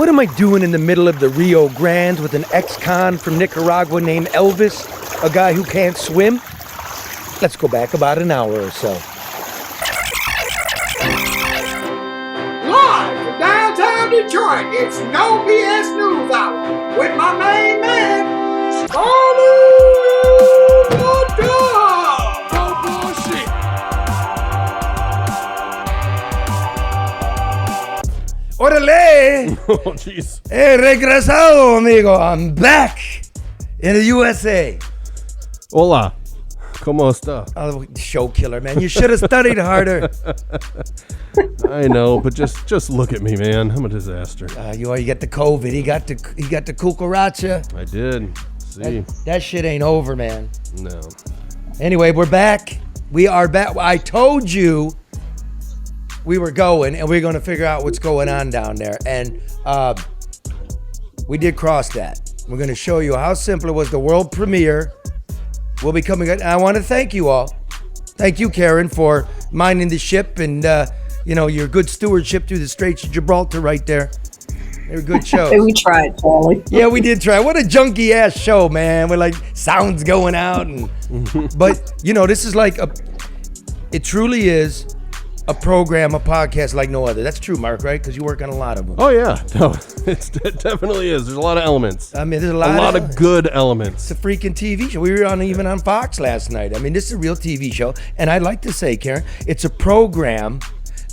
What am I doing in the middle of the Rio Grande with an ex-con from Nicaragua named Elvis, a guy who can't swim? Let's go back about an hour or so. Live from downtown Detroit, it's No BS News Hour with my main man, LeDuff. No bullshit. Orale! Oh, jeez. He regresado, amigo. I'm back in the USA. Hola. ¿Cómo está? Oh, show killer, man. You should have studied harder. I know, but just look at me, man. I'm a disaster. You get the COVID. He got the cucaracha. I did. See? That shit ain't over, man. No. Anyway, we're back. We are back. I told you we were going, and we're going to figure out what's going on down there. And we did cross that. We're going to show you how simple it was. The world premiere will be coming. I want to thank you all. Thank you, Karen, for minding the ship and your good stewardship through the Straits of Gibraltar right there. They were good shows. We tried, Charlie. Yeah, we did try. What a junky ass show, man. With like sounds going out, but this is like it truly is a program, a podcast like no other. That's true, Mark, right? Because you work on a lot of them. Oh, yeah. No, it definitely is. There's a lot of elements. I mean, there's a lot lot of good elements. It's a freaking TV show. We were even on Fox last night. I mean, this is a real TV show. And I'd like to say, Karen, it's a program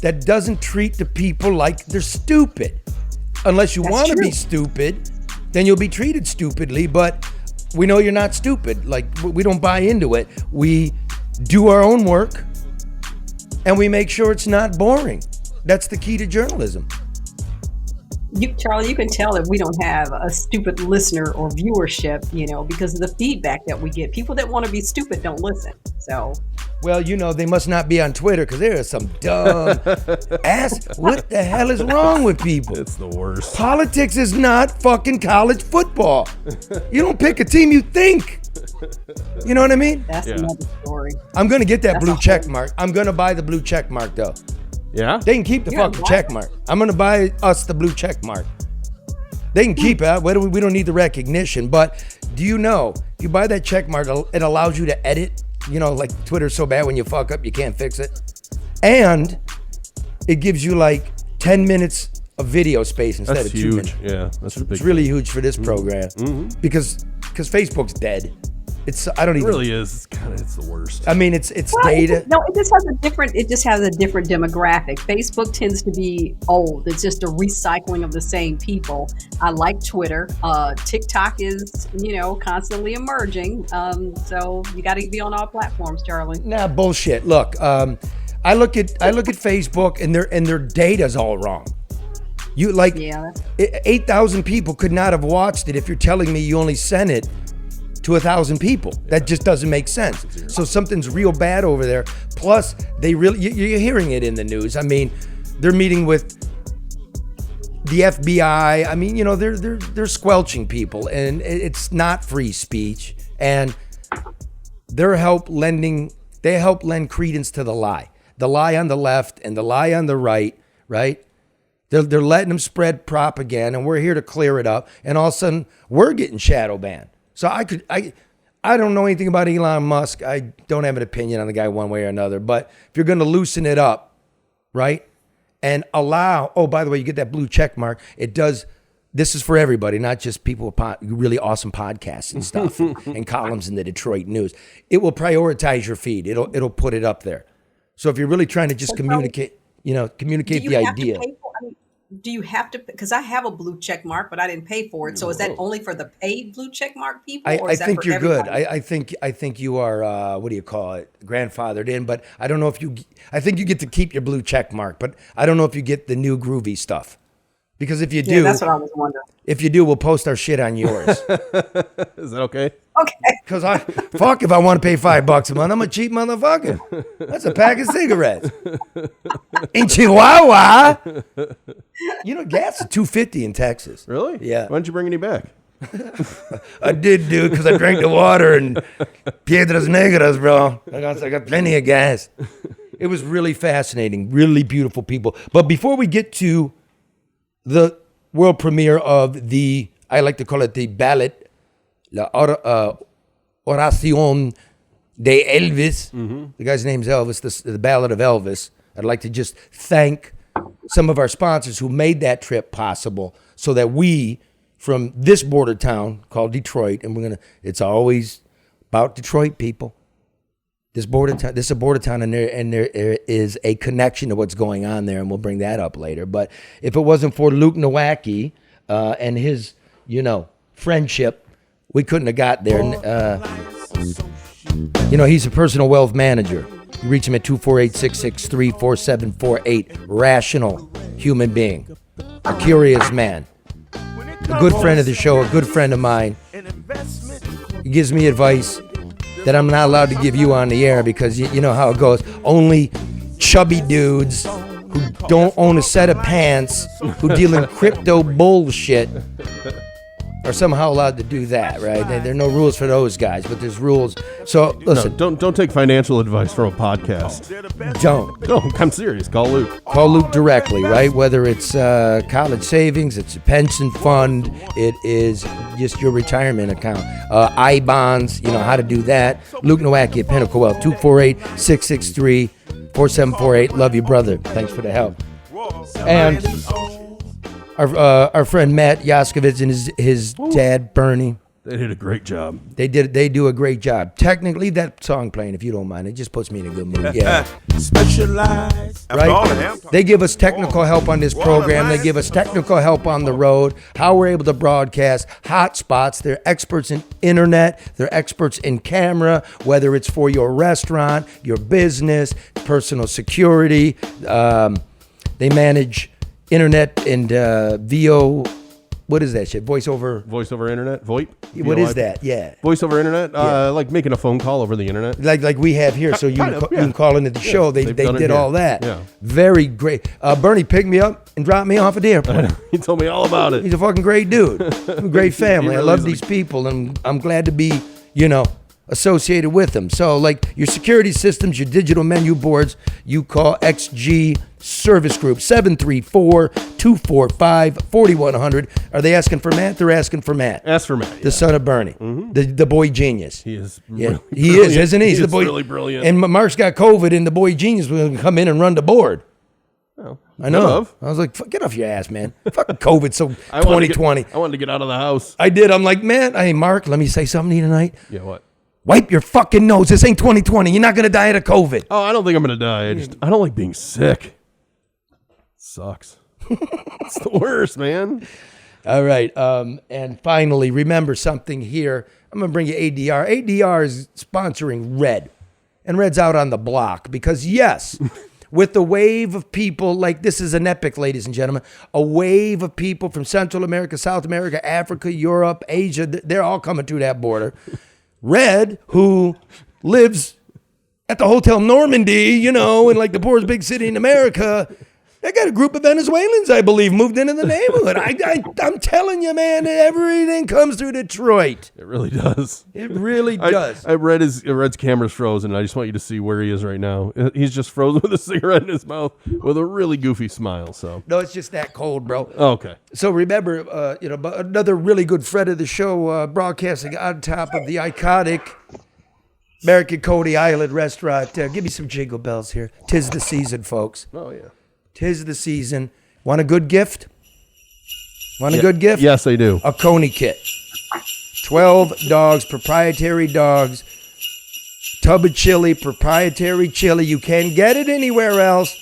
that doesn't treat the people like they're stupid. Unless you want to be stupid, then you'll be treated stupidly. But we know you're not stupid. Like, we don't buy into it. We do our own work. And we make sure it's not boring. That's the key to journalism. Charlie, you can tell that we don't have a stupid listener or viewership, because of the feedback that we get. People that want to be stupid don't listen. So, well, they must not be on Twitter because there is some dumb ass. What the hell is wrong with people? It's the worst. Politics is not fucking college football. You don't pick a team, you think. You know what I mean? That's another story. I'm going to get that blue check mark. I'm going to buy the blue check mark, though. Yeah? They can keep the fucking check mark. I'm going to buy us the blue check mark. They can keep it. We don't need the recognition. But do you know, you buy that check mark, it allows you to edit. Like Twitter's so bad when you fuck up, you can't fix it. And it gives you like 10 minutes of video space instead of 2 minutes. Yeah, that's a big It's really huge for this program because Facebook's dead. I don't even. It really is. It's the worst. I mean, it's data. It just has a different demographic. Facebook tends to be old. It's just a recycling of the same people. I like Twitter. TikTok is, constantly emerging. So you got to be on all platforms, Charlie. Nah, bullshit. Look, I look at Facebook and their data's all wrong. 8,000 people could not have watched it if you're telling me you only sent it to 1,000 people. That just doesn't make sense. So something's real bad over there. Plus, you're hearing it in the news. I mean, they're meeting with the FBI. I mean, they're squelching people, and it's not free speech. And they help lend credence to the lie on the left and the lie on the right. They're letting them spread propaganda, and we're here to clear it up. And all of a sudden, we're getting shadow banned. So I don't know anything about Elon Musk. I don't have an opinion on the guy one way or another. But if you're going to loosen it up, right, and allow, oh, by the way, you get that blue check mark. It does. This is for everybody, not just people with really awesome podcasts and stuff and columns in the Detroit News. It will prioritize your feed. It'll put it up there. So if you're really trying to just communicate the idea. Do you have to? Because I have a blue check mark, but I didn't pay for it. So is that only for the paid blue check mark people? I think you're good. I think you are. What do you call it? Grandfathered in. But I don't know if you. I think you get to keep your blue check mark, but I don't know if you get the new groovy stuff. Because if you do, that's what I was wondering. If you do, we'll post our shit on yours. Is that okay? Okay. Because if I want to pay $5 a month, I'm a cheap motherfucker. That's a pack of cigarettes. In Chihuahua, gas is $2.50 in Texas. Really? Yeah. Why don't you bring any back? I did, dude, because I drank the water and Piedras Negras, bro. I got plenty of gas. It was really fascinating, really beautiful people. But before we get to the world premiere of I like to call it the Ballad, Oración de Elvis. The guy's name's Elvis, the Ballad of Elvis. I'd like to just thank some of our sponsors who made that trip possible so that we, from this border town called Detroit, and it's always about Detroit, people. This is a border town, and there is a connection to what's going on there, and we'll bring that up later. But if it wasn't for Luke Nowacki and his, friendship, we couldn't have got there. He's a personal wealth manager. You reach him at 248-663-4748. Rational human being, a curious man, a good friend of the show, a good friend of mine. He gives me advice that I'm not allowed to give you on the air because you know how it goes. Only chubby dudes who don't own a set of pants, who deal in crypto bullshit, are somehow allowed to do that, right? There are no rules for those guys, but there's rules. So listen, No, don't take financial advice from a podcast. don't. No, I'm serious. Call Luke. Call Luke directly, right? Whether it's college savings, it's a pension fund, it is just your retirement account. I-bonds, how to do that. Luke Nowacki at Pinnacle Wealth, 248-663-4748. Love you, brother. Thanks for the help. And our friend Matt Yaskovitz and his dad, Bernie. They did a great job. They do a great job. Technically, leave that song playing if you don't mind. It just puts me in a good mood. Yeah. Specialized. Right? They give us technical help on this program. They give us technical help on the road, how we're able to broadcast, hot spots. They're experts in internet. They're experts in camera, whether it's for your restaurant, your business, personal security. They manage internet and VO. What is that shit? Voice over internet? VoIP? What is that? Yeah. Voice over internet? Like making a phone call over the internet. Like we have here, so you can call into the show. They did all that. Yeah. Very great. Bernie picked me up and dropped me off at the airport. He told me all about it. He's a fucking great dude. Great family. Really I love is. these people, and I'm glad to be, associated with them. So, like your security systems, your digital menu boards, you call XG Service Group, 734-245-4100. Are they asking for Matt? They're asking for Matt. Ask for Matt. The son of Bernie, the boy genius. He is. Yeah, Really he is, isn't he? He's He the is boy. really brilliant. And Mark's got COVID, and the boy genius will come in and run the board. Well, I know. LeDuff. I was like, get off your ass, man. Fucking COVID. So I wanted to 2020. I wanted to get out of the house. I did. I'm like, man. Hey, Mark, let me say something to you tonight. Yeah, what? Wipe your fucking nose. This ain't 2020. You're not gonna die of COVID. Oh, I don't think I'm gonna die. I don't like being sick. Sucks. It's the worst, man. All right. And finally, remember something here. I'm gonna bring you ADR. ADR is sponsoring Red, and Red's out on the block because yes. With the wave of people, like this is an epic, ladies and gentlemen, a wave of people from Central America, South America, Africa, Europe, Asia, they're all coming through that border. Red, who lives at the Hotel Normandy, in like the poorest big city in America, they got a group of Venezuelans, I believe, moved into the neighborhood. I'm telling you, man, everything comes through Detroit. It really does. It really does. Red's camera's frozen. I just want you to see where he is right now. He's just frozen with a cigarette in his mouth with a really goofy smile. So No, it's just that cold, bro. okay. So remember, another really good friend of the show, broadcasting on top of the iconic American Coney Island restaurant. Give me some jingle bells here. 'Tis the season, folks. Oh yeah. 'Tis the season. Want a good gift? Want a good gift? Yes, I do. A Coney kit. 12 dogs, proprietary dogs. Tub of chili, proprietary chili. You can't get it anywhere else.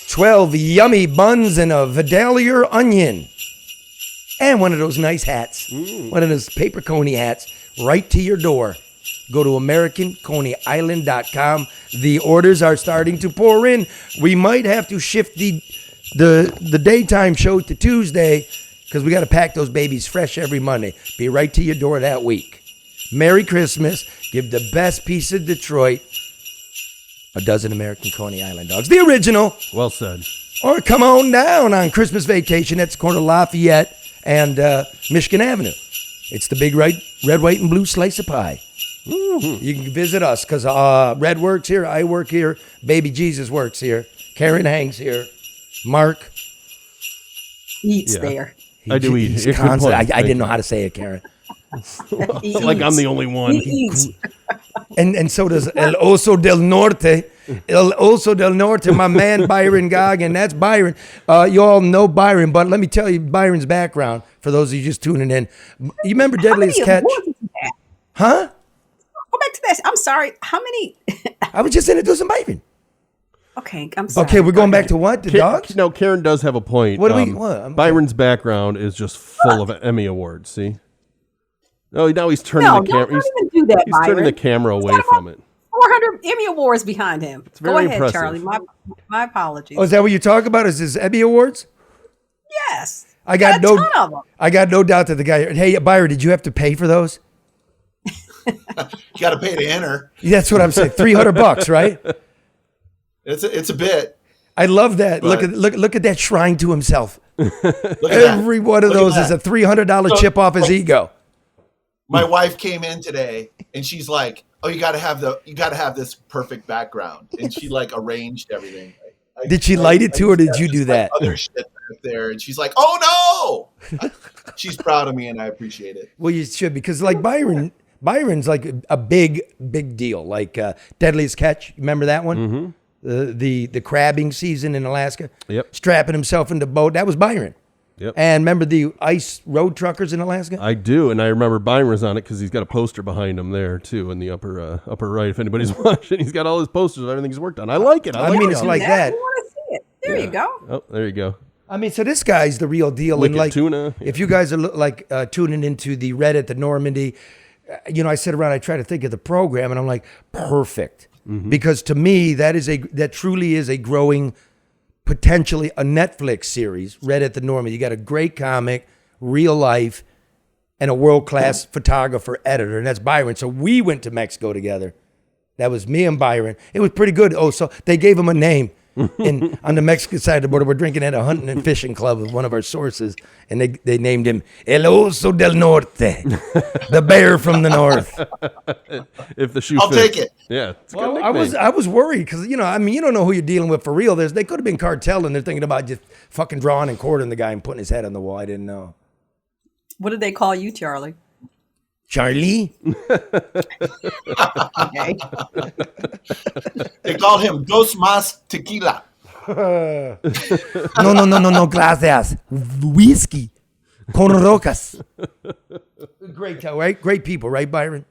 12 yummy buns and a Vidalia onion. And one of those nice hats. One of those paper Coney hats right to your door. Go to AmericanConeyIsland.com. The orders are starting to pour in. We might have to shift the daytime show to Tuesday because we got to pack those babies fresh every Monday. Be right to your door that week. Merry Christmas. Give the best piece of Detroit a dozen American Coney Island dogs. The original. Well said. Or come on down on Christmas vacation at the corner of Lafayette and Michigan Avenue. It's the big red, white, and blue slice of pie. Mm-hmm. You can visit us because Red works here, I work here, Baby Jesus works here, Karen hangs here, Mark Eats Yeah. there. I do eat. He's Good constant. point. I didn't know Thank how to say it, Karen. He like I'm eats. the only one. He eats. And so does El Oso del Norte. El Oso del Norte, my man Byron Goggin. That's Byron. You all know Byron, but let me tell you Byron's background for those of you just tuning in. You remember How Deadliest many Catch? awards did you have? Huh? Go back to that. I'm sorry. How many? I was just introducing Byron. Okay, I'm sorry. Okay, we're Go going back ahead. to what? The dogs? No, Karen does have a point. What do we- what? I'm- Byron's background is just full of Emmy awards. See? No, now he's turning No, the camera. don't even do that, He's turning the Byron. camera He's away got from it. 400 Emmy Awards behind him. Go very ahead, impressive. Charlie. My apologies. Oh, is that what you're talking about? Is his Emmy Awards? Yes. I got a no ton of them. I got no doubt that the guy. Hey, Byron, did you have to pay for those? You got to pay to enter. That's what I'm saying. $300, right? It's a bit. I love that. But- Look at that shrine to himself. Look at Every one of Look at those is a that. $300 chip off his ego. My wife came in today and she's like, "Oh, you got to have this perfect background," and she like arranged everything. Did she light it too, or did you do that? Other shit back there, and she's like, "Oh no!" She's proud of me, and I appreciate it. Well, you should, because like Byron's like a big deal. Like Deadliest Catch, remember that one? The crabbing season in Alaska. Yep. Strapping himself in the boat. That was Byron. Yep. And remember the ice road truckers in Alaska? I do, and I remember Byron was on it because he's got a poster behind him there too in the upper right. If anybody's watching, he's got all his posters of everything he's worked on. I like it. I mean, it's like that. You want to see it? There you go. Oh, there you go. I mean, so this guy's the real deal. Wicked And like, tuna. if you guys are like tuning into the Reddit, the Normandy, I sit around, I try to think of the program, and I'm like, perfect, because to me that truly is a growing, potentially a Netflix series. Reddit, the Normandy. You got a great comic, real life, and a world class photographer editor, and that's Byron. So we went to Mexico together. That was me and Byron. It was pretty good. Oh, so they gave him a name. On the Mexican side of the border, we're drinking at a hunting and fishing club with one of our sources, and they named him El Oso del Norte, the bear from the north. If the shoe I'll fits. take it. Yeah. It's a good Well, nickname. I was worried because you don't know who you're dealing with for real. They could have been cartel, and they're thinking about just fucking drawing and quartering the guy and putting his head on the wall. I didn't know. What did they call you, Charlie? Charlie, Okay. They called him Dos Mas Tequila. no, gracias, whiskey, con rocas. Great, right? Great people, right, Byron?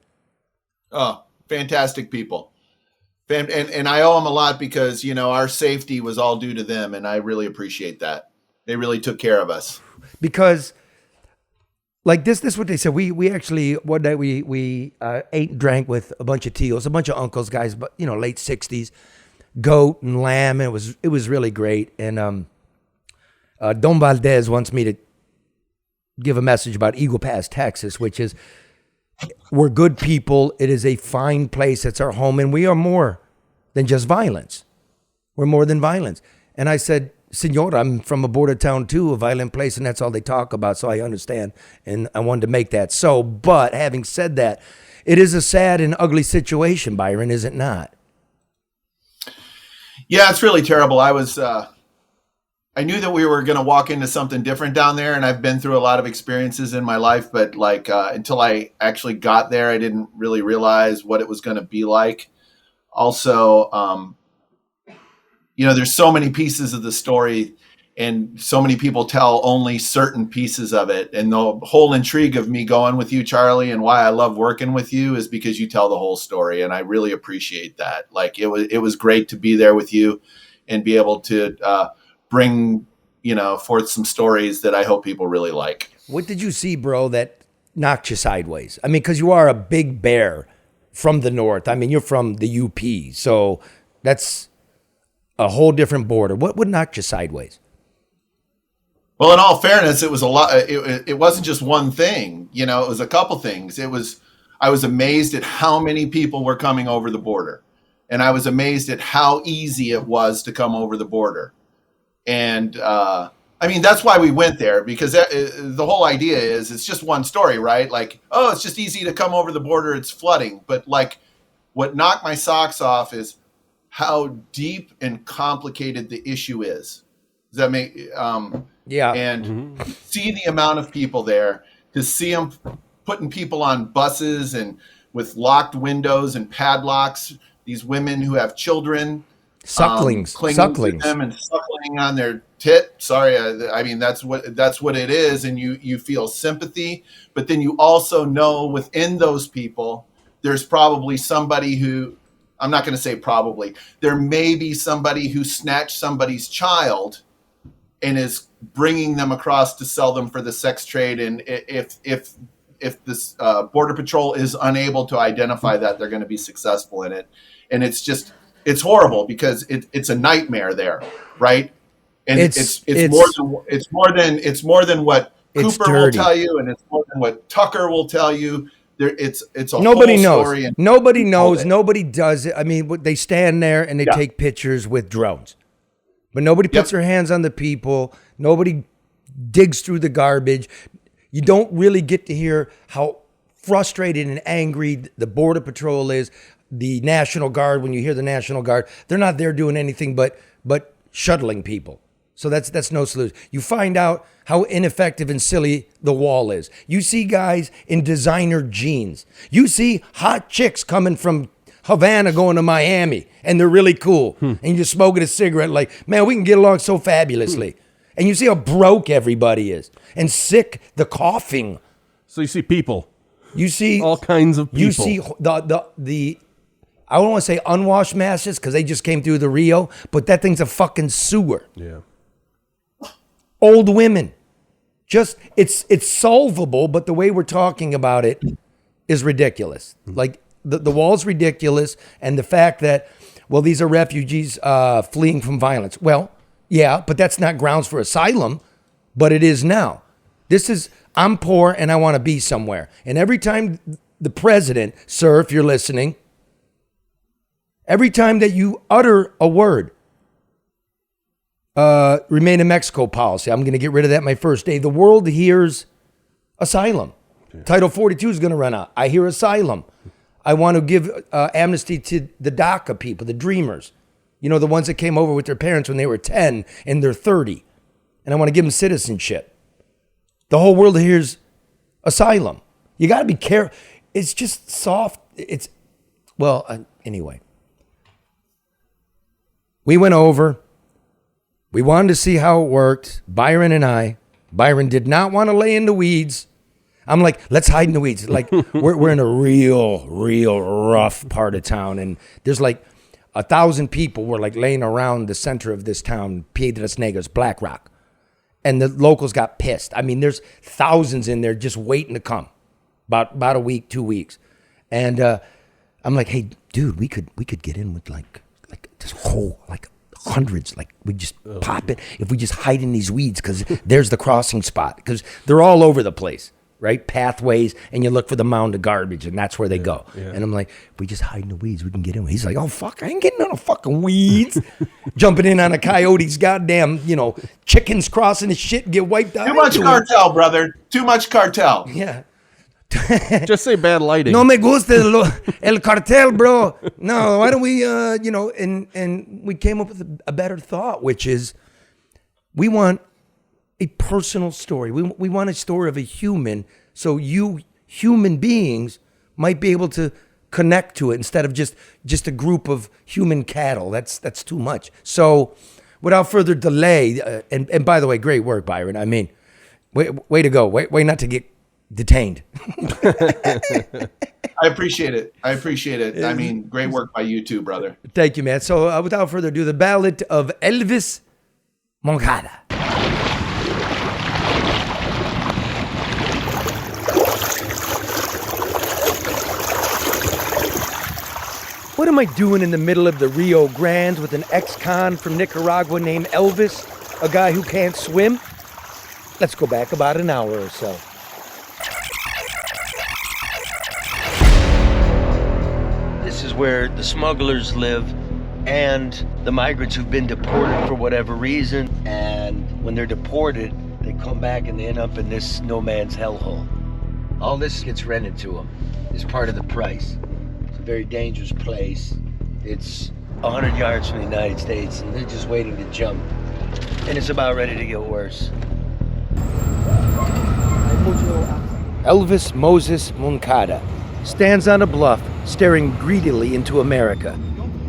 Oh, fantastic people. And I owe them a lot because, our safety was all due to them. And I really appreciate that. They really took care of us. Because like this is what they said. We actually one night we ate and drank with a bunch of tios, a bunch of uncles, guys, but late 60s, goat and lamb, and it was really great. And Don Valdez wants me to give a message about Eagle Pass, Texas, which is we're good people. It is a fine place. It's our home, and we are more than just violence. We're more than violence. And I said, Senor, I'm from a border town too, a violent place, and that's all they talk about, so I understand. And I wanted to make that so. But having said that, it is a sad and ugly situation, Byron, is it not? Yeah, it's really terrible. I knew that we were going to walk into something different down there, and I've been through a lot of experiences in my life, but until I actually got there, I didn't really realize what it was going to be like. Also, there's so many pieces of the story, and so many people tell only certain pieces of it. And the whole intrigue of me going with you, Charlie, and why I love working with you is because you tell the whole story. And I really appreciate that. Like it was great to be there with you and be able to bring, forth some stories that I hope people really like. What did you see, bro, that knocked you sideways? I mean, because you are a big bear from the north. I mean, you're from the UP, so that's a whole different border. What would knock you sideways? Well, in all fairness, it was a lot. It wasn't just one thing. It was a couple things. I was amazed at how many people were coming over the border, and I was amazed at how easy it was to come over the border. And that's why we went there, because the whole idea is it's just one story, right? Like, oh, it's just easy to come over the border. It's flooding. But like, what knocked my socks off is how deep and complicated the issue is. Does that make Yeah. And see the amount of people there, to see them putting people on buses and with locked windows and padlocks, these women who have children, Sucklings. clinging Sucklings. to them and suckling on their tit. Sorry, I mean that's what it is, and you feel sympathy, but then you also know within those people there's probably somebody who, I'm not going to say probably, there may be somebody who snatched somebody's child and is bringing them across to sell them for the sex trade, and if this Border Patrol is unable to identify that, they're going to be successful in it. And it's horrible because it's a nightmare there, right? And it's more than what Cooper will tell you, and it's more than what Tucker will tell you. It's a Nobody whole knows. story. Nobody knows. Nobody does it. I mean, they stand there and they take pictures with drones, but nobody puts their hands on the people. Nobody digs through the garbage. You don't really get to hear how frustrated and angry the Border Patrol is. The National Guard, when you hear the National Guard, they're not there doing anything but shuttling people. So that's no solution. You find out how ineffective and silly the wall is. You see guys in designer jeans. You see hot chicks coming from Havana going to Miami, and they're really cool. And you're smoking a cigarette like, man, we can get along so fabulously. And you see how broke everybody is and sick, the coughing. So you see people. You see all kinds of people. You see the I don't want to say unwashed masses because they just came through the Rio, but that thing's a fucking sewer. Yeah. Old women. Just it's solvable, but the way we're talking about it is ridiculous. Like the wall's ridiculous, and the fact that, well, these are refugees fleeing from violence. Well, yeah, but that's not grounds for asylum, but it is now. This is, I'm poor and I want to be somewhere. And every time the president, sir, if you're listening, every time that you utter a word, remain in Mexico policy, I'm going to get rid of that my first day. The world hears asylum. Okay. Title 42 is going to run out. I hear asylum. I want to give amnesty to the DACA people, the dreamers. You know, the ones that came over with their parents when they were 10 and they're 30. And I want to give them citizenship. The whole world hears asylum. You got to be careful. It's just soft. Anyway. We went over. We wanted to see how it worked. Byron and I. Byron did not want to lay in the weeds. I'm like, let's hide in the weeds. Like, we're in a real rough part of town. And there's like 1,000 people were like laying around the center of this town, Piedras Negras, Black Rock. And the locals got pissed. I mean, there's thousands in there just waiting to come. About a week, 2 weeks. And I'm like, hey, dude, we could get in with like this whole, like hundreds. Like, we just pop it if we just hide in these weeds, because there's the crossing spot. Because they're all over the place. Right? Pathways, and you look for the mound of garbage, and that's where they go. Yeah. And I'm like, if we just hide in the weeds, we can get in. He's like, oh, fuck, I ain't getting on the fucking weeds. Jumping in on a coyote's goddamn, chickens crossing his shit and get wiped out. Too much cartel, brother. Too much cartel. Yeah. Just say bad lighting. No me gusta el cartel, bro. No, why don't we, and we came up with a better thought, which is we want a personal story. We want a story of a human, so you human beings might be able to connect to it instead of just a group of human cattle. That's too much. So without further delay, and by the way, great work, Byron. I mean, way to go. Way not to get detained. I appreciate it. I mean, great work by you too, brother. Thank you, man. So without further ado, the Ballad of Elvis Moncada. What am I doing in the middle of the Rio Grande with an ex-con from Nicaragua named Elvis, a guy who can't swim? Let's go back about an hour or so. This is where the smugglers live and the migrants who've been deported for whatever reason. And when they're deported, they come back and they end up in this no man's hellhole. All this gets rented to them. It's part of the price. Very dangerous place. It's 100 yards from the United States, and they're just waiting to jump. And it's about ready to get worse. Elvis Moses Moncada stands on a bluff staring greedily into America.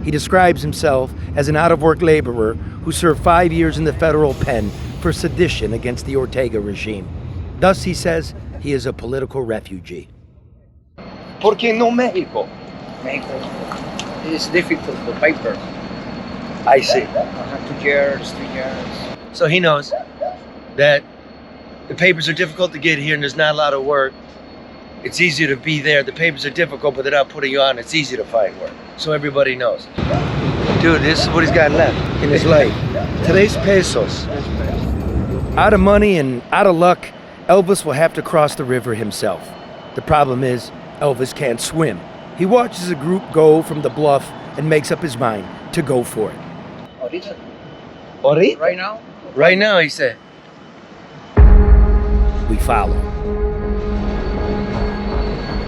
He describes himself as an out-of-work laborer who served 5 years in the federal pen for sedition against the Ortega regime. Thus, he says, he is a political refugee. ¿Por qué no México? México is difficult for paper. I see. 2 years, 3 years. So he knows that the papers are difficult to get here and there's not a lot of work. It's easier to be there. The papers are difficult, but they're not putting you on. It's easy to find work. So everybody knows. Dude, this is what he's got left in his life. Today's pesos. Out of money and out of luck, Elvis will have to cross the river himself. The problem is, Elvis can't swim. He watches a group go from the bluff and makes up his mind to go for it. Ahorita? Right now? Right now, he said. We follow.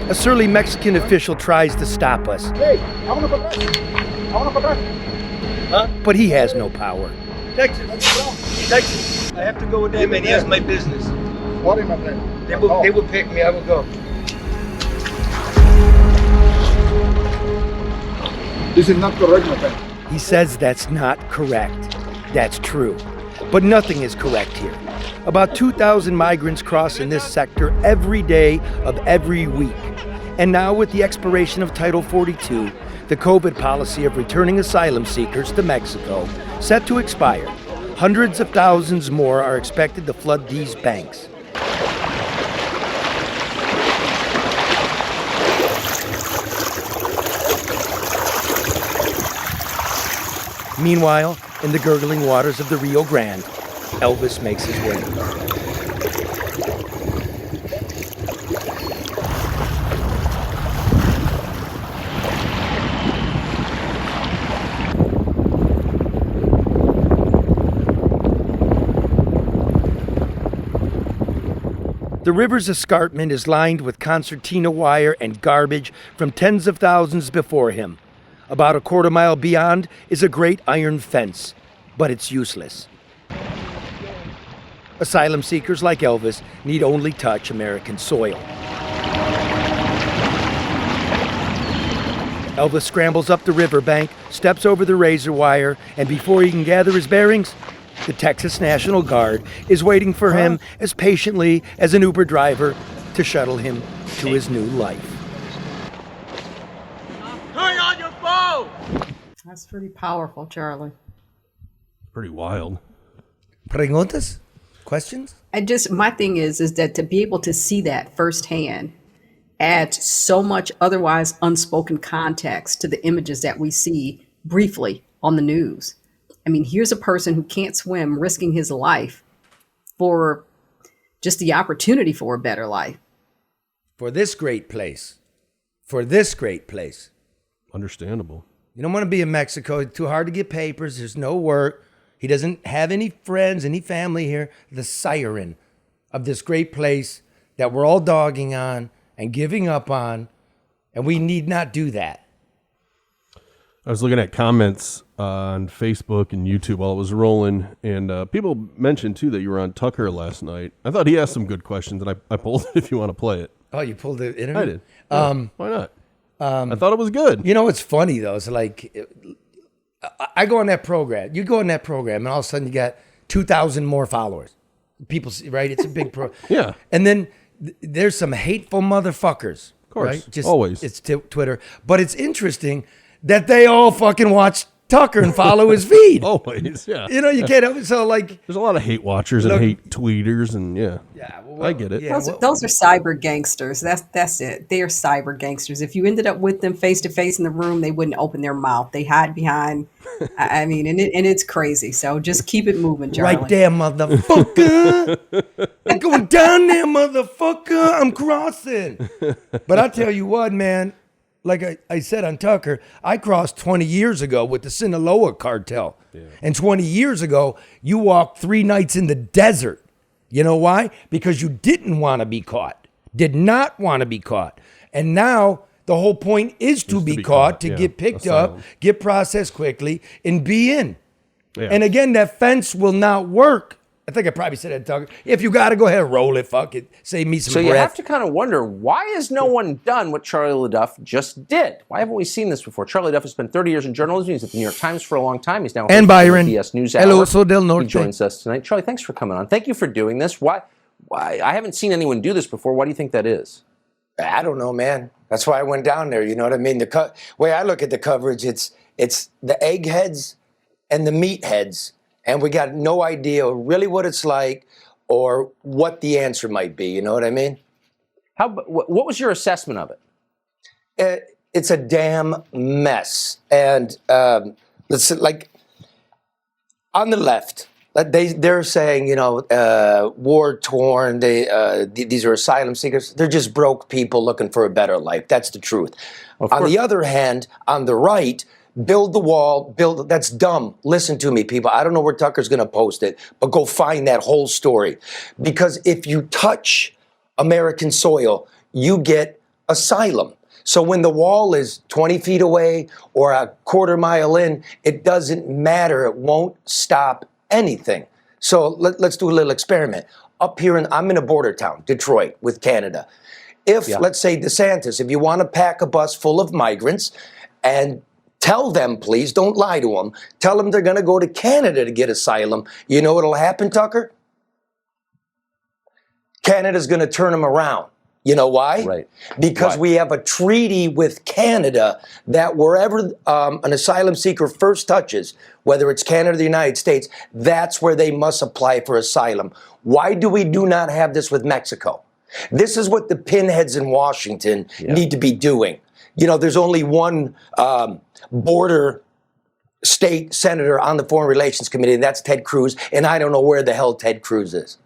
A surly Mexican official tries to stop us. Hey, vámonos para atrás. Vámonos para atrás. Huh? But he has no power. Texas. Texas. I have to go with them, man. He has my business. Sorry, my friend. They will pick me. I will go. This is not correct, my friend. He says that's not correct. That's true. But nothing is correct here. About 2,000 migrants cross in this sector every day of every week. And now, with the expiration of Title 42, the COVID policy of returning asylum seekers to Mexico set to expire, hundreds of thousands more are expected to flood these banks. Meanwhile, in the gurgling waters of the Rio Grande, Elvis makes his way. The river's escarpment is lined with concertina wire and garbage from tens of thousands before him. About a quarter mile beyond is a great iron fence, but it's useless. Asylum seekers like Elvis need only touch American soil. Elvis scrambles up the riverbank, steps over the razor wire, and before he can gather his bearings, the Texas National Guard is waiting for him as patiently as an Uber driver to shuttle him to his new life. That's pretty powerful, Charlie. Pretty wild. Preguntas? Questions? My thing is that to be able to see that firsthand adds so much otherwise unspoken context to the images that we see briefly on the news. I mean, here's a person who can't swim risking his life for just the opportunity for a better life. For this great place. For this great place. Understandable. You don't want to be in Mexico. It's too hard to get papers. There's no work. He doesn't have any friends, any family here. The siren of this great place that we're all dogging on and giving up on, and we need not do that. I was looking at comments on Facebook and YouTube while it was rolling, and people mentioned, too, that you were on Tucker last night. I thought he asked some good questions, and I pulled it if you want to play it. Oh, you pulled the interview? I did. Yeah, why not? I thought it was good. You know what's funny, though? It's like, I go on that program. You go on that program, and all of a sudden you got 2,000 more followers. People see, right? It's a big program. Yeah. And then there's some hateful motherfuckers. Of course. Right? Just, always. It's Twitter. But it's interesting that they all fucking watch Tucker and follow his feed. Always, yeah. You know, you can't help it. So, like, there's a lot of hate watchers and hate tweeters, and well, I get it. yeah, Those are cyber gangsters. That's it. They are cyber gangsters. If you ended up with them face to face in the room, they wouldn't open their mouth. They hide behind. I mean, and it's crazy. So just keep it moving, Charlie. Right there, motherfucker. I'm going down there, motherfucker. I'm crossing. But I tell you what, man. Like I said on Tucker, I crossed 20 years ago with the Sinaloa cartel. Yeah. And 20 years ago, you walked 3 nights in the desert. You know why? Because you didn't want to be caught. Did not want to be caught. And now the whole point is to be caught, to get picked up, get processed quickly, and be in. Yeah. And again, that fence will not work. I think I probably said that, Tucker. If you got to go ahead and roll it, fuck it. Save me some So breath. you have to kind of wonder, why has no one done what Charlie LeDuff just did? Why haven't we seen this before? Charlie LeDuff has spent 30 years in journalism. He's at the New York Times for a long time. He's now And Byron. the BS News Hour. Hello, so del norte. He joins us tonight. Charlie, thanks for coming on. Thank you for doing this. Why? I haven't seen anyone do this before. Why do you think that is? I don't know, man. That's why I went down there. You know what I mean? The way I look at the coverage, it's the eggheads and the meatheads, and we got no idea really what it's like or what the answer might be. You know what I mean? What was your assessment of it? It's a damn mess, and let's like on the left. They're saying, you know, war torn. These are asylum seekers. They're just broke people looking for a better life. That's the truth. On the other hand, on the right, build the wall. That's dumb. Listen to me, people. I don't know where Tucker's going to post it, but go find that whole story. Because if you touch American soil, you get asylum. So when the wall is 20 feet away or a quarter mile in, it doesn't matter. It won't stop anything. So let's do a little experiment. Up here, I'm in a border town, Detroit, with Canada. Let's say DeSantis, if you want to pack a bus full of migrants and tell them, please, don't lie to them, tell them they're going to go to Canada to get asylum, you know what'll happen, Tucker? Canada's going to turn them around. You know why? Right. Because we have a treaty with Canada that wherever an asylum seeker first touches, whether it's Canada or the United States, that's where they must apply for asylum. Why do we not have this with Mexico? This is what the pinheads in Washington need to be doing. You know, there's only one border state senator on the Foreign Relations Committee, and that's Ted Cruz, and I don't know where the hell Ted Cruz is.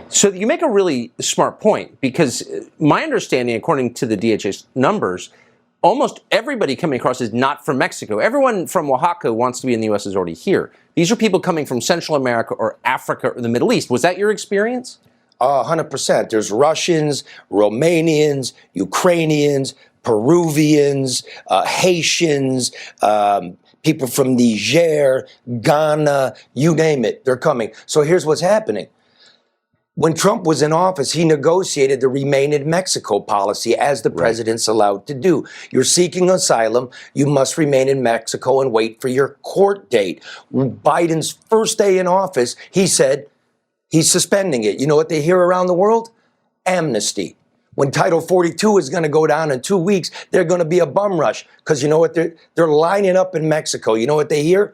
So you make a really smart point, because my understanding, according to the DHS numbers, almost everybody coming across is not from Mexico. Everyone from Oaxaca wants to be in the U.S. is already here. These are people coming from Central America or Africa or the Middle East. Was that your experience? 100%. There's Russians, Romanians, Ukrainians, Peruvians, Haitians, people from Niger, Ghana, you name it, they're coming. So here's what's happening. When Trump was in office, he negotiated the Remain in Mexico policy, as the president's allowed to do. You're seeking asylum, you must remain in Mexico and wait for your court date. Biden's first day in office, he said he's suspending it. You know what they hear around the world? Amnesty. When Title 42 is going to go down in 2 weeks, there's going to be a bum rush. Because you know what? They're lining up in Mexico. You know what they hear?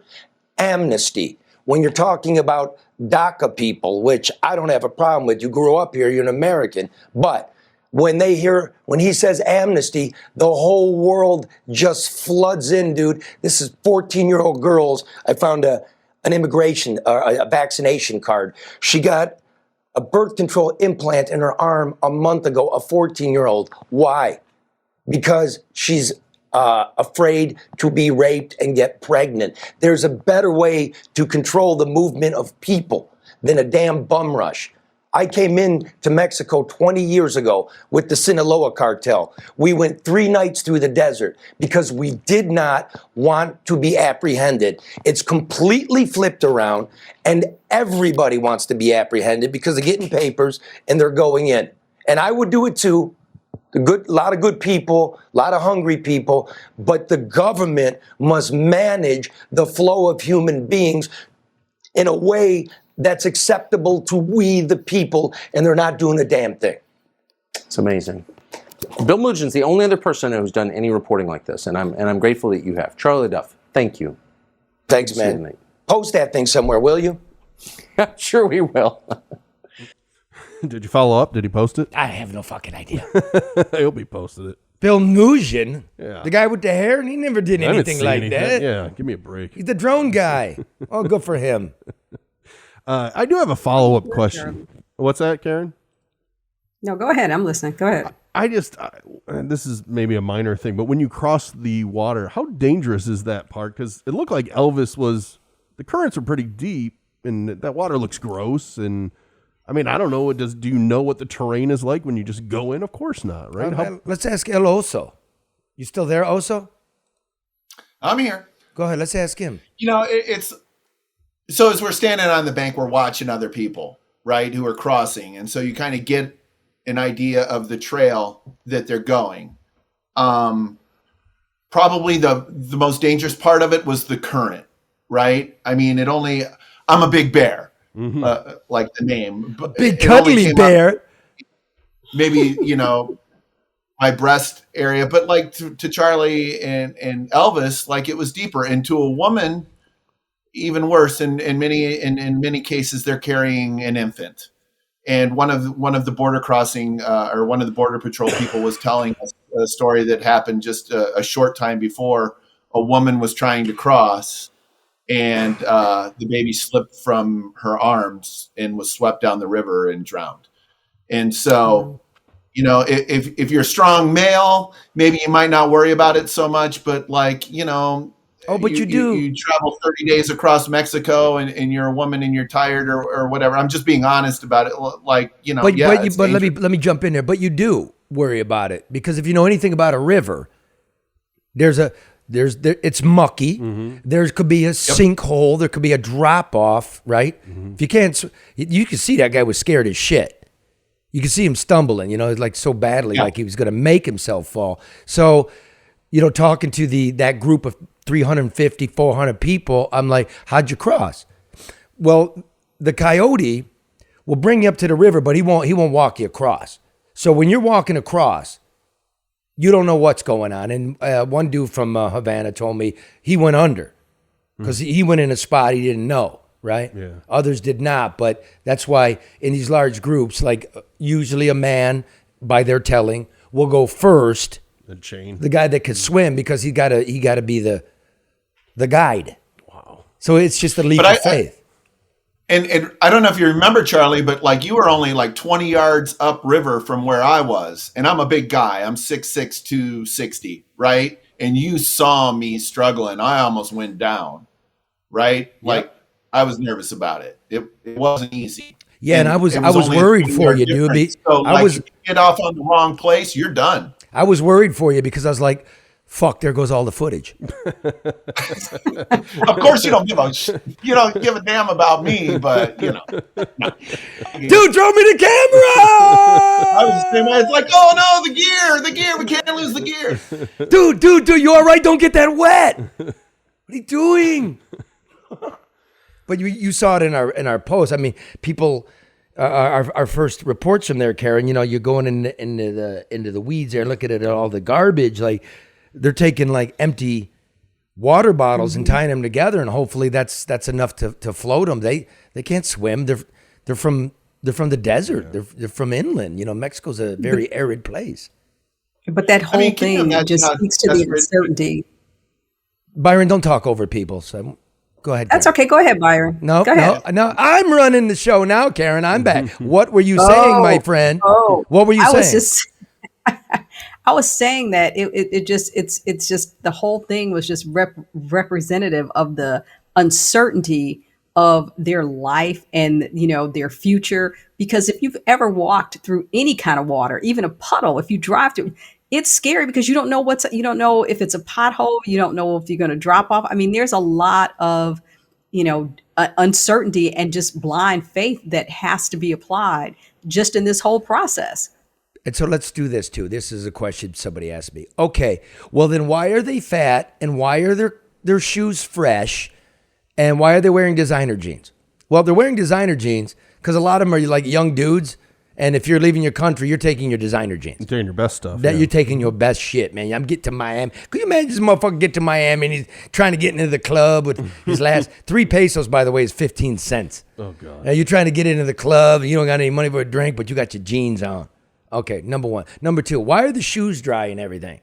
Amnesty. When you're talking about DACA people, which I don't have a problem with. You grew up here, you're an American. But when he says amnesty, the whole world just floods in, dude. This is 14-year-old girls. I found an immigration, a vaccination card. She got a birth control implant in her arm a month ago, a 14-year-old. Why? Because she's afraid to be raped and get pregnant. There's a better way to control the movement of people than a damn bum rush. I came in to Mexico 20 years ago with the Sinaloa cartel. We went 3 nights through the desert because we did not want to be apprehended. It's completely flipped around, and everybody wants to be apprehended because they're getting papers and they're going in. And I would do it too. A lot of good people, a lot of hungry people, but the government must manage the flow of human beings in a way that's acceptable to we, the people, and they're not doing a damn thing. It's amazing. Bill Mugen's the only other person who's done any reporting like this, and I'm grateful that you have. Charlie LeDuff, thank you. Thanks, man. Post that thing somewhere, will you? Sure we will. Did you follow up? Did he post it? I have no fucking idea. I hope he posted it. Bill Mugen, Yeah. the guy with the hair, and he never did I haven't anything seen like anything. that. Yeah, give me a break. He's the drone guy. Oh, good for him. I do have a follow-up question. What's that, Karen? No, go ahead. I'm listening. Go ahead. And this is maybe a minor thing, but when you cross the water, how dangerous is that part? Because it looked like the currents are pretty deep, and that water looks gross. And I mean, I don't know. Do you know what the terrain is like when you just go in? Of course not, right? Let's ask El Oso. You still there, Oso? I'm here. Go ahead. Let's ask him. You know, it's So as we're standing on the bank, we're watching other people, right, who are crossing. And so you kind of get an idea of the trail that they're going. Probably the most dangerous part of it was the current, right? I mean, I'm a big bear, like the name. Big cuddly bear. Maybe, my breast area, but like to Charlie and Elvis, like it was deeper. And to a woman, even worse. In many cases, they're carrying an infant. And one of the border crossing or one of the border patrol people was telling us a story that happened just a short time before. A woman was trying to cross, and the baby slipped from her arms and was swept down the river and drowned. And so, if you're a strong male, maybe you might not worry about it so much. But like, but you do. You travel 30 days across Mexico and you're a woman and you're tired or whatever. I'm just being honest about it. Like, But let me jump in there. But you do worry about it, because if you know anything about a river, it's mucky. There could be a sinkhole. There could be a drop off, right? If you can't, you can see that guy was scared as shit. You can see him stumbling, like so badly, like he was going to make himself fall. So, talking to that group of 350, 400 people, I'm like, how'd you cross? Well, the coyote will bring you up to the river, but he won't walk you across. So when you're walking across, you don't know what's going on. And one dude from Havana told me he went under because he went in a spot he didn't know, right? Yeah. Others did not, but that's why in these large groups, like usually a man, by their telling, will go first. The guy that could swim, because he gotta be the guide. Wow. So it's just a leap of faith. And I don't know if you remember, Charlie, but like you were only like 20 yards upriver from where I was. And I'm a big guy. I'm 6'6", 260, right? And you saw me struggling. I almost went down, right? Yep. Like I was nervous about it. It wasn't easy. Yeah, and I was worried for you, dude. So if you get off on the wrong place, you're done. I was worried for you because I was like, fuck, there goes all the footage. Of course you don't give a damn about me, but no. Dude, throw me the camera! I was the same way. It's like, oh no, the gear, we can't lose the gear. Dude, you all right? Don't get that wet. What are you doing? But you saw it in our post. I mean, people, our first reports from there, Karen. You're going into the weeds there, looking at all the garbage. Like they're taking like empty water bottles and tying them together, and hopefully that's enough to float them. They can't swim. They're from the desert. Yeah. They're from inland. Mexico's a very arid place. But that whole thing just speaks to the uncertainty. Byron, don't talk over people. So. Go ahead, Karen. That's okay. Go ahead, Byron. No, I'm running the show now, Karen. I'm back. What were you saying, my friend? What were you saying? I was saying that it's just the whole thing was just representative of the uncertainty of their life and their future. Because if you've ever walked through any kind of water, even a puddle, if you drive through, it's scary because you don't know if it's a pothole. You don't know if you're going to drop off. I mean, there's a lot of, uncertainty and just blind faith that has to be applied just in this whole process. And so let's do this too. This is a question somebody asked me. Okay, well then why are they fat and why are their shoes fresh and why are they wearing designer jeans? Well, they're wearing designer jeans because a lot of them are like young dudes. And if you're leaving your country, you're taking your designer jeans. You're taking your best stuff. You're taking your best shit, man. I'm getting to Miami. Could you imagine this motherfucker get to Miami and he's trying to get into the club with his last 3 pesos, by the way, is 15 cents. Oh, God. Now, you're trying to get into the club and you don't got any money for a drink, but you got your jeans on. Okay, number one. Number two, why are the shoes dry and everything?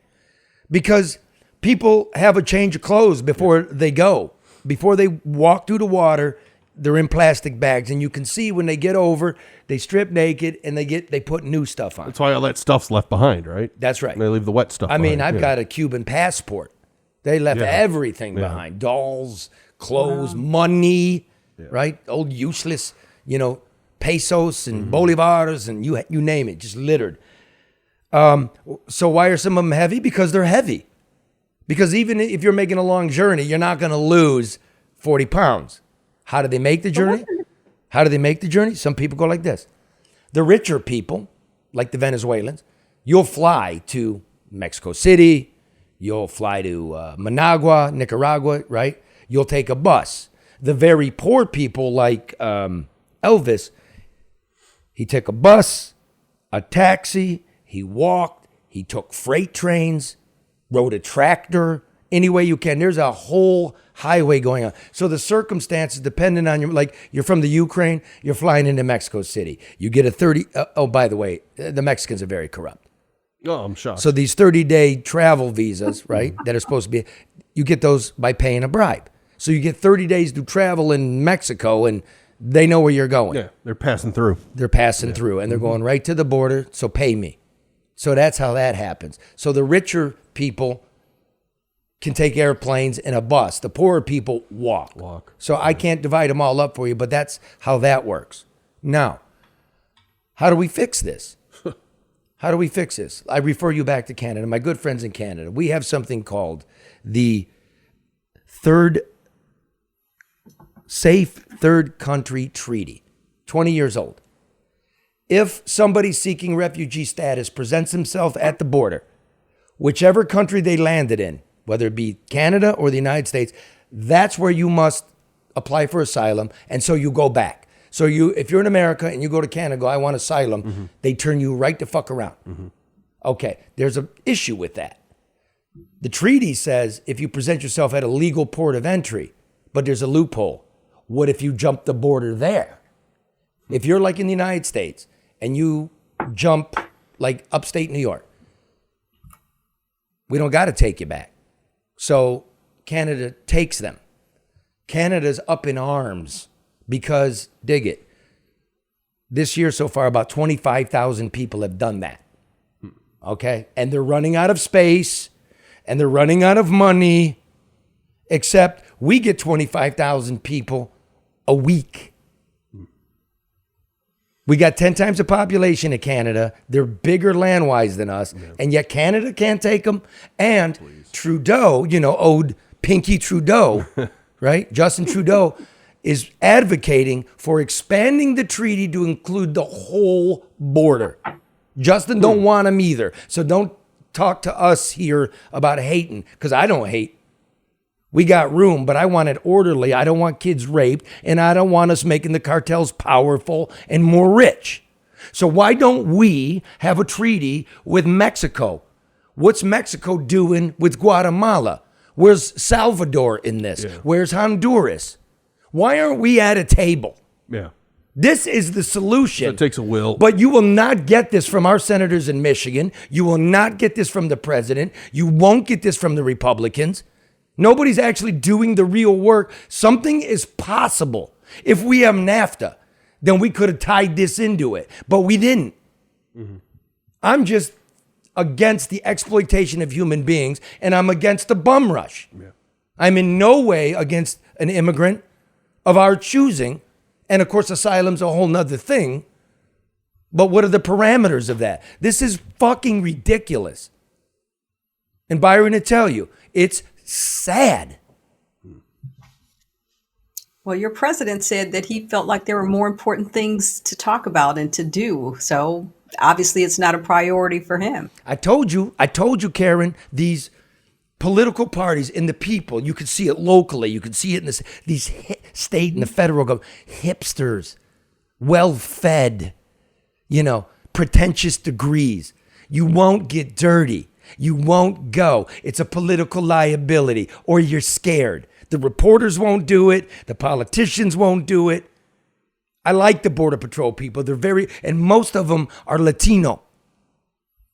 Because people have a change of clothes before they go. Before they walk through the water, they're in plastic bags, and you can see when they get over, they strip naked and they put new stuff on. That's why all that stuff's left behind, right? That's right. And they leave the wet stuff behind. I've got a Cuban passport. They left everything behind. Dolls, clothes, money, right? Old useless, pesos and bolivars and you name it, just littered. So why are some of them heavy? Because they're heavy. Because even if you're making a long journey, you're not going to lose 40 pounds. How do they make the journey? How do they make the journey? Some people go like this. The richer people, like the Venezuelans, you'll fly to Mexico City, you'll fly to Managua, Nicaragua, right? You'll take a bus. The very poor people like Elvis, he took a bus, a taxi, he walked, he took freight trains, rode a tractor, any way you can. There's a whole highway going on. So the circumstances depending on like you're from the Ukraine, you're flying into Mexico City. You get a 30, oh, by the way, the Mexicans are very corrupt. Oh, I'm shocked. So these 30-day travel visas, right, that are supposed to be, you get those by paying a bribe. So you get 30 days to travel in Mexico and they know where you're going. Yeah, they're passing through. They're passing through and they're going right to the border, so pay me. So that's how that happens. So the richer people can take airplanes and a bus. The poorer people walk. So I can't divide them all up for you, but that's how that works. Now, how do we fix this? How do we fix this? I refer you back to Canada. My good friends in Canada, we have something called the Safe Third Country Treaty, 20 years old. If somebody seeking refugee status presents himself at the border, whichever country they landed in, whether it be Canada or the United States, that's where you must apply for asylum, and so you go back. So if you're in America and you go to Canada, go, I want asylum, they turn you right the fuck around. Okay, there's an issue with that. The treaty says if you present yourself at a legal port of entry, but there's a loophole. What if you jump the border there? If you're like in the United States and you jump like upstate New York, we don't got to take you back. So Canada takes them. Canada's up in arms because, dig it, this year so far about 25,000 people have done that. Okay? And they're running out of space and they're running out of money, except we get 25,000 people a week. We got 10 times the population of Canada. They're bigger land-wise than us, and yet Canada can't take them. And Trudeau, owed Pinky Trudeau, right? Justin Trudeau is advocating for expanding the treaty to include the whole border. Justin don't want them either. So don't talk to us here about hating, because I don't hate. We got room, but I want it orderly. I don't want kids raped, and I don't want us making the cartels powerful and more rich. So why don't we have a treaty with Mexico? What's Mexico doing with Guatemala? Where's Salvador in this? Yeah. Where's Honduras? Why aren't we at a table? Yeah. This is the solution. So it takes a will. But you will not get this from our senators in Michigan. You will not get this from the president. You won't get this from the Republicans. Nobody's actually doing the real work. Something is possible. If we have NAFTA, then we could have tied this into it, but we didn't. I'm just against the exploitation of human beings, and I'm against the bum rush. Yeah. I'm in no way against an immigrant of our choosing, and of course, asylum's a whole nother thing, but what are the parameters of that? This is fucking ridiculous. And Byron will tell you, it's sad. Well, your president said that he felt like there were more important things to talk about and to do. So obviously it's not a priority for him. I told you, Karen, these political parties and the people, you could see it locally. You could see it in these state and the federal government. Hipsters, well-fed, pretentious degrees. You won't get dirty. You won't go. It's a political liability, or you're scared. The reporters won't do it. The politicians won't do it. I like the Border Patrol people. And most of them are Latino.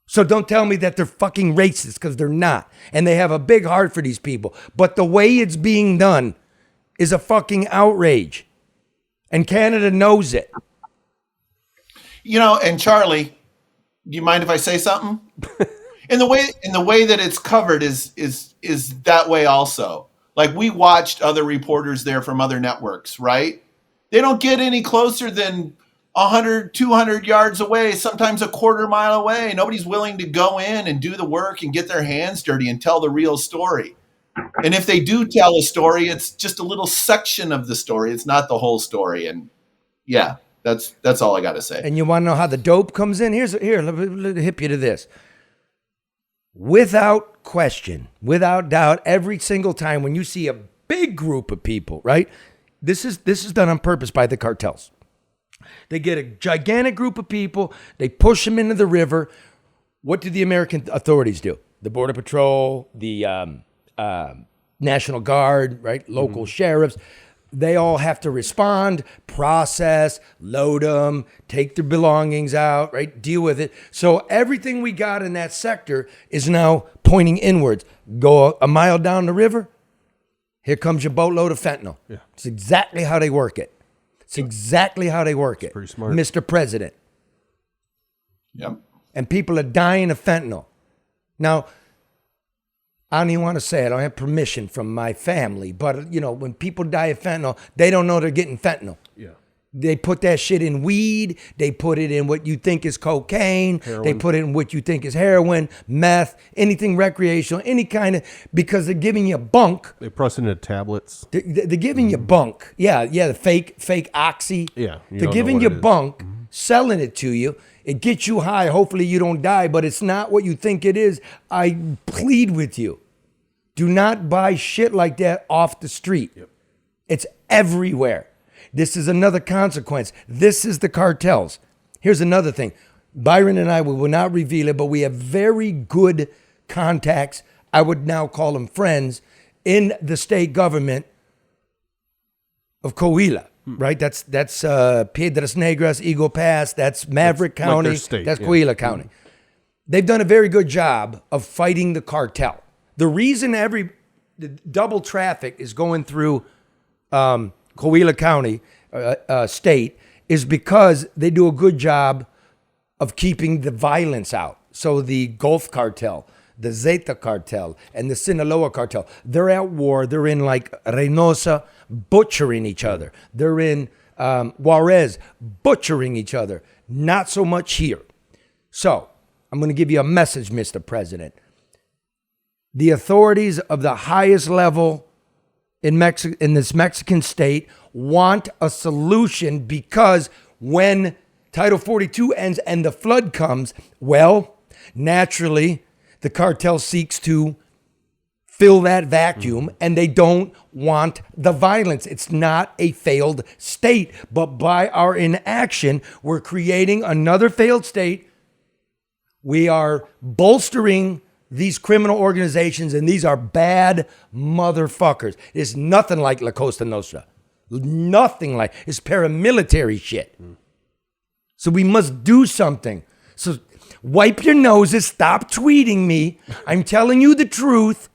So don't tell me that they're fucking racist, because they're not. And they have a big heart for these people. But the way it's being done is a fucking outrage. And Canada knows it. And Charlie, do you mind if I say something? In the way that it's covered is that way also. Like, we watched other reporters there from other networks, right? They don't get any closer than 100, 200 yards away, sometimes a quarter mile away. Nobody's willing to go in and do the work and get their hands dirty and tell the real story. And if they do tell a story, it's just a little section of the story. It's not the whole story. And yeah, that's all I got to say. And you want to know how the dope comes in? Here, let me hip you to this. Without question, without doubt, every single time when you see a big group of people, right? This is done on purpose by the cartels. They get a gigantic group of people, they push them into the river. What do the American authorities do? The Border Patrol, the National Guard, right? Local sheriffs. They all have to respond, process, load them, take their belongings out, right? Deal with it. So everything we got in that sector is now pointing inwards. Go a mile down the river, here comes your boatload of fentanyl. Yeah. It's exactly how they work it. It's exactly how they work it. Pretty smart. Mr. President. Yep. And people are dying of fentanyl. Now, I don't even want to say it. I don't have permission from my family. But, you know, when people die of fentanyl, they don't know they're getting fentanyl. Yeah. They put that shit in weed. They put it in what you think is cocaine. Heroin. They put it in what you think is heroin, meth, anything recreational, any kind of, because they're giving you bunk. They press it into tablets. They're giving you bunk. Yeah, the fake oxy. Yeah. They're giving you bunk, selling it to you. It gets you high. Hopefully you don't die, but it's not what you think it is. I plead with you. Do not buy shit like that off the street. Yep. It's everywhere. This is another consequence. This is the cartels. Here's another thing. Byron and I, we will not reveal it, but we have very good contacts. I would now call them friends in the state government of Coahuila. Right, that's Piedras Negras, Eagle Pass. That's Maverick County. Like state, that's Coahuila County. They've done a very good job of fighting the cartel. The reason the double traffic is going through Coahuila County state is because they do a good job of keeping the violence out. So the Gulf cartel, the Zeta cartel, and the Sinaloa cartel, they're at war. They're in like Reynosa, butchering each other. They're in Juarez, butchering each other. Not so much here. So I'm going to give you a message, Mr. President. The authorities of the highest level in this Mexican state want a solution, because when Title 42 ends and the flood comes, well, naturally, the cartel seeks to fill that vacuum, and they don't want the violence. It's not a failed state, but by our inaction, we're creating another failed state. We are bolstering these criminal organizations, and these are bad motherfuckers. It's nothing like La Costa Nostra. Nothing like, it's paramilitary shit. So we must do something. So wipe your noses, stop tweeting me. I'm telling you the truth,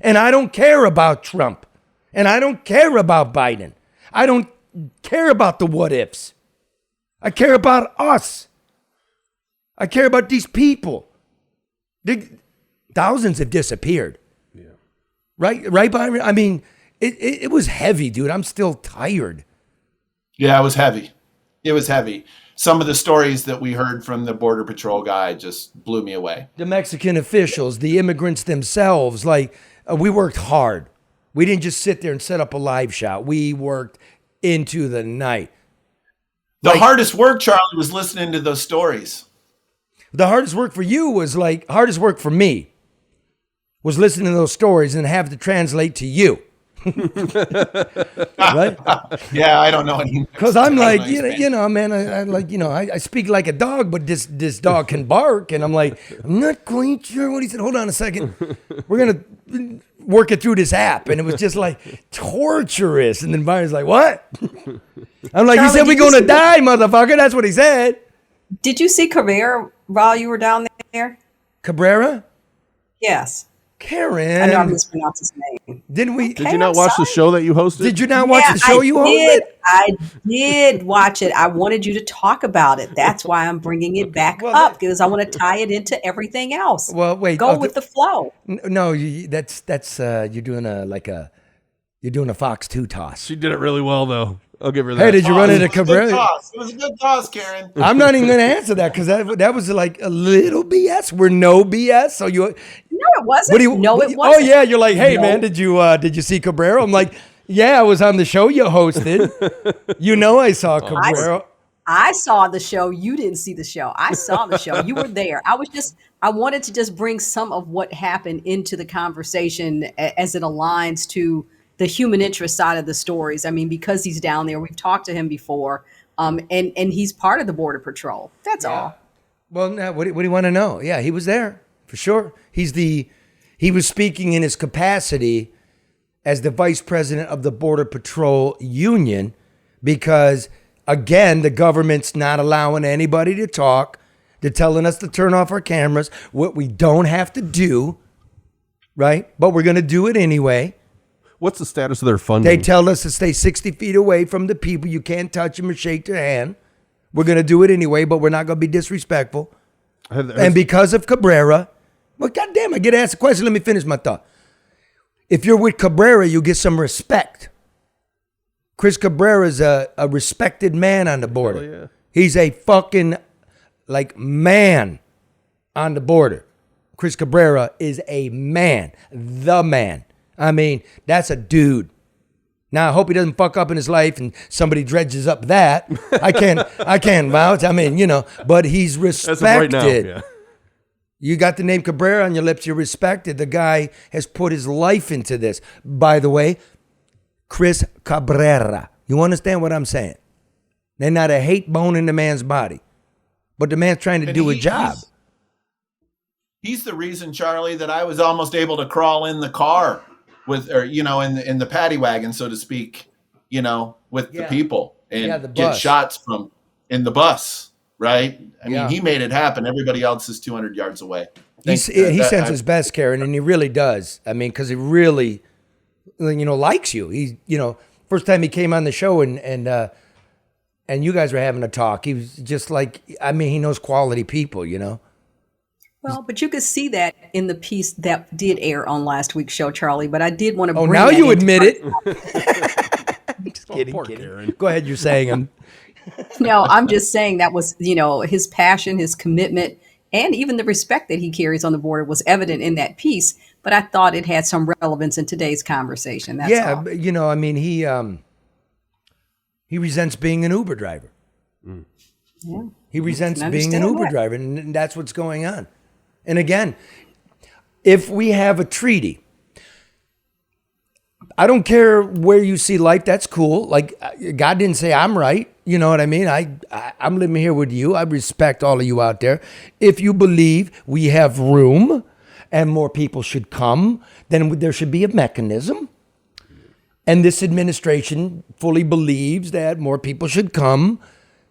and I don't care about Trump, and I don't care about Biden. I don't care about the what ifs. I care about us. I care about these people. Thousands have disappeared. Yeah. Right, Byron? I mean, it was heavy, dude. I'm still tired. Yeah, it was heavy. It was heavy. Some of the stories that we heard from the Border Patrol guy just blew me away. The Mexican officials, the immigrants themselves, we worked hard. We didn't just sit there and set up a live shot. We worked into the night. The hardest work, Charlie, was listening to those stories. The hardest work for you was hardest work for me was listening to those stories and have to translate to you. Right? Yeah, I don't know any. Because I'm like, man, I speak like a dog, but this dog can bark, and I'm like, I'm not quite sure what he said. Hold on a second, we're gonna work it through this app, and it was just like torturous. And then Byron's like, what? I'm like, Charlie, he said we're gonna die, motherfucker. That's what he said. Did you see Cabrera while you were down there? Cabrera? Yes. Karen. I know I mispronounced his name. Didn't we? Did you not watch the show that you hosted? Did you not watch the show you hosted? I did watch it. I wanted you to talk about it. That's why I'm bringing it back up, because I want to tie it into everything else. Well, wait. Go with the flow. No, that's you're doing a Fox 2 toss. She did it really well, though. I'll give her that. Hey, did you run into It was a good Cabrera? toss. It was a good toss, Karen. I'm not even going to answer that because that was like a little BS. We're no BS. So you, No, it wasn't. what do you? No, what- it wasn't. Oh yeah, you're like, hey No. man, did you see Cabrera? I'm like, yeah, I was on the show you hosted. You know, I saw Cabrera. I saw the show. You didn't see the show. I saw the show. You were there. I wanted to just bring some of what happened into the conversation as it aligns to the human interest side of the stories. I mean, because he's down there, we've talked to him before, and he's part of the Border Patrol. That's all. Well, now, what do you want to know? Yeah, he was there for sure. He was speaking in his capacity as the vice president of the Border Patrol Union because, again, the government's not allowing anybody to talk. They're telling us to turn off our cameras, what we don't have to do, right? But we're going to do it anyway. What's the status of their funding? They tell us to stay 60 feet away from the people. You can't touch them or shake their hand. We're going to do it anyway, but we're not going to be disrespectful. And because of Cabrera, well, goddamn, I get asked a question. Let me finish my thought. If you're with Cabrera, you get some respect. Chris Cabrera is a respected man on the border. yeah. He's a fucking man on the border. Chris Cabrera is a man, the man. I mean, that's a dude. Now, I hope he doesn't fuck up in his life and somebody dredges up that. I can't vouch. I mean, but he's respected. As of right now, yeah. You got the name Cabrera on your lips. You're respected. The guy has put his life into this. By the way, Chris Cabrera. You understand what I'm saying? There's not a hate bone in the man's body. But the man's trying to do a job. He's the reason, Charlie, that I was almost able to crawl in the car in the paddy wagon, so to speak, with the people and get shots from in the bus, right? I mean, he made it happen. Everybody else is 200 yards away. He sends his best, Karen, and he really does. I mean, because he really, likes you. He, first time he came on the show and you guys were having a talk, he was just like, I mean, he knows quality people, Well, but you could see that in the piece that did air on last week's show, Charlie. But I did want to bring now that you into admit it. Just Poor kidding. Karen. Go ahead, you're saying him. No, I'm just saying that was, his passion, his commitment, and even the respect that he carries on the border was evident in that piece. But I thought it had some relevance in today's conversation. That's all. But, I mean, he resents being an Uber driver. Yeah. He resents Can being an understand Uber that. driver, and that's what's going on. And again, if we have a treaty, I don't care where you see life. That's cool. Like, God didn't say I'm right. You know what I mean? I'm living here with you. I respect all of you out there. If you believe we have room and more people should come, then there should be a mechanism. And this administration fully believes that more people should come.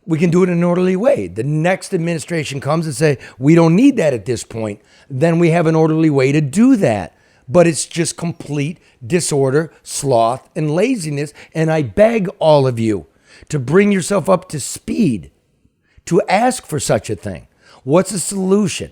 We can do it in an orderly way. The next administration comes and say, we don't need that at this point. Then we have an orderly way to do that. But it's just complete disorder, sloth, and laziness. And I beg all of you to bring yourself up to speed to ask for such a thing. What's the solution?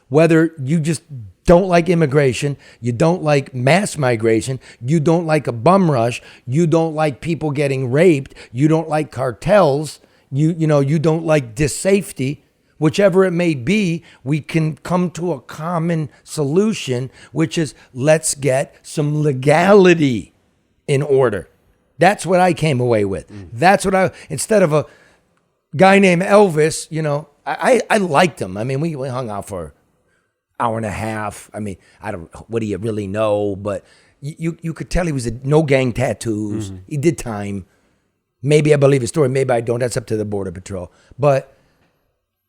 Whether you just don't like immigration, you don't like mass migration, you don't like a bum rush, you don't like people getting raped, you don't like cartels, you don't like dissafety, whichever it may be, we can come to a common solution, which is let's get some legality in order. That's what I came away with. That's what instead of a guy named Elvis, I liked him. I mean, we hung out for an hour and a half. I mean, what do you really know? But you could tell he was no gang tattoos. Mm-hmm. He did time. Maybe I believe his story. Maybe I don't. That's up to the Border Patrol. But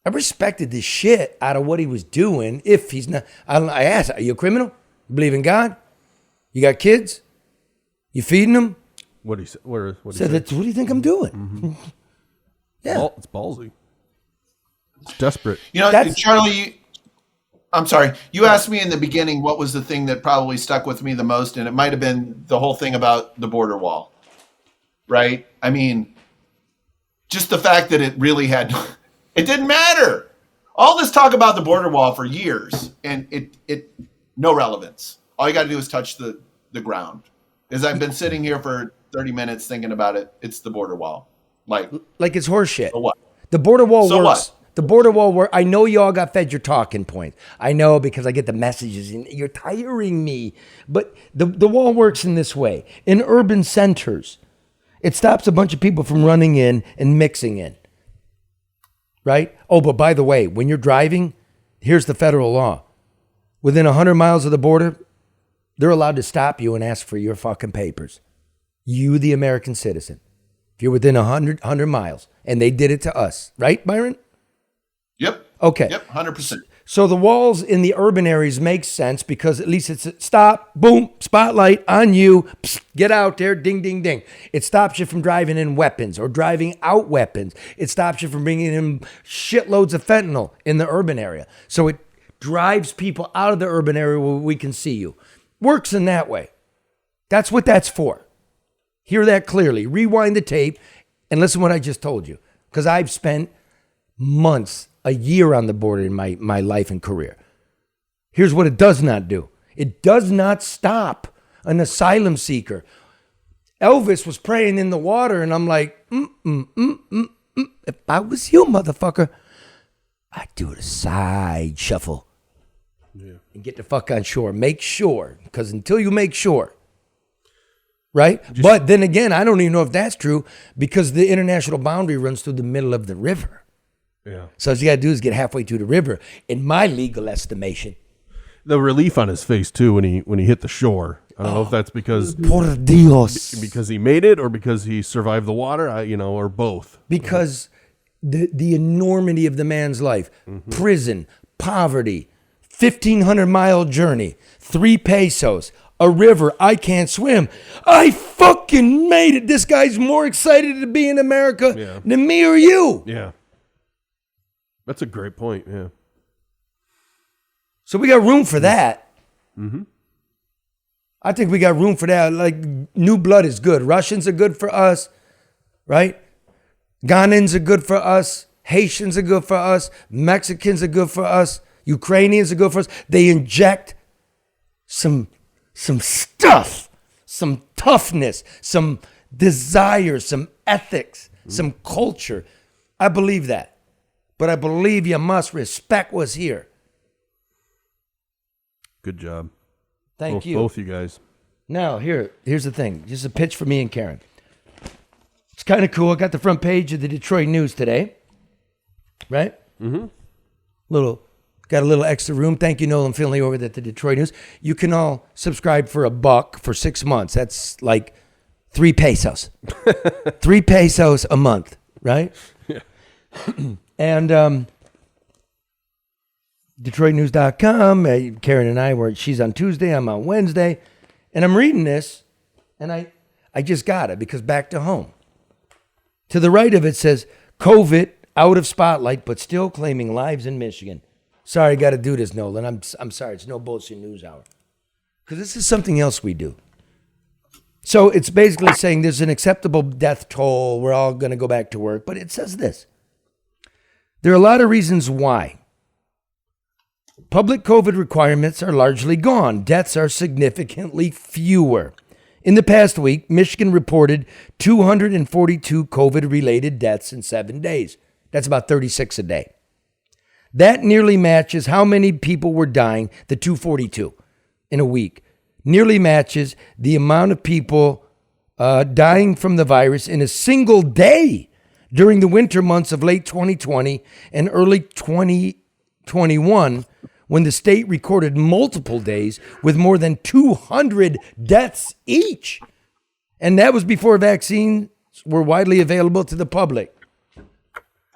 I respected the shit out of what he was doing. If he's not, I asked, are you a criminal? You believe in God? You got kids? You feeding them? What do you say? What What do you think I'm doing? Mm-hmm. Yeah. It's ballsy. It's desperate. Charlie, I'm sorry. You asked me in the beginning what was the thing that probably stuck with me the most, and it might have been the whole thing about the border wall, right? I mean, just the fact that it really it didn't matter. All this talk about the border wall for years, and it no relevance. All you got to do is touch the ground, As I've been sitting here for 30 minutes thinking about it, it's the border wall. Like it's horseshit. So what? The border wall So works. what? The border wall works. I know y'all got fed your talking points. I know because I get the messages and you're tiring me. But the wall works in this way. In urban centers, it stops a bunch of people from running in and mixing in. Right? Oh, but by the way, when you're driving, here's the federal law. Within 100 miles of the border, they're allowed to stop you and ask for your fucking papers. You, the American citizen. If you're within 100 miles. And they did it to us. Right, Byron? Yep. Okay. Yep, 100%. So the walls in the urban areas make sense because at least it's a stop, boom, spotlight on you, psst, get out there, ding, ding, ding. It stops you from driving in weapons or driving out weapons. It stops you from bringing in shitloads of fentanyl in the urban area. So it drives people out of the urban area where we can see you. Works in that way. That's what that's for. Hear that clearly. Rewind the tape and listen to what I just told you. Because I've spent months, a year on the border in my life and career. Here's what it does not do. It does not stop an asylum seeker. Elvis was praying in the water, and I'm like, if I was you, motherfucker, I'd do a side shuffle and get the fuck on shore. Make sure, because until you make sure, right? But then again, I don't even know if that's true because the international boundary runs through the middle of the river. Yeah. So all you got to do is get halfway to the river, in my legal estimation. The relief on his face too when he hit the shore. I don't know if that's because Por Dios. because he made it or because he survived the water, or both. Because the enormity of the man's life, prison, poverty, 1,500-mile journey, 3 pesos, a river, I can't swim. I fucking made it. This guy's more excited to be in America than me or you. Yeah. That's a great point, yeah. So we got room for that. Mm-hmm. I think we got room for that. Like, new blood is good. Russians are good for us, right? Ghanaians are good for us. Haitians are good for us. Mexicans are good for us. Ukrainians are good for us. They inject some stuff, some toughness, some desire, some ethics, some culture. I believe that. But I believe you must respect what's here. Good job. Thank you. Both you guys. Now, here's the thing. Just a pitch for me and Karen. It's kind of cool. I got the front page of the Detroit News today. Right? Mm-hmm. Got a little extra room. Thank you, Nolan Finley, over at the Detroit News. You can all subscribe for $1 for 6 months. That's like 3 pesos. 3 pesos a month, right? Yeah. And DetroitNews.com, Karen and I she's on Tuesday, I'm on Wednesday, and I'm reading this, and I just got it because back to home. To the right of it says, COVID out of spotlight, but still claiming lives in Michigan. Sorry, I got to do this, Nolan. I'm sorry, it's no bullshit news hour. Because this is something else we do. So it's basically saying there's an acceptable death toll, we're all going to go back to work, but it says this. There are a lot of reasons why. Public COVID requirements are largely gone. Deaths are significantly fewer. In the past week, Michigan reported 242 COVID-related deaths in 7 days. That's about 36 a day. That nearly matches how many people were dying, the 242 in a week. Nearly matches the amount of people dying from the virus in a single day during the winter months of late 2020 and early 2021, when the state recorded multiple days with more than 200 deaths each. And that was before vaccines were widely available to the public.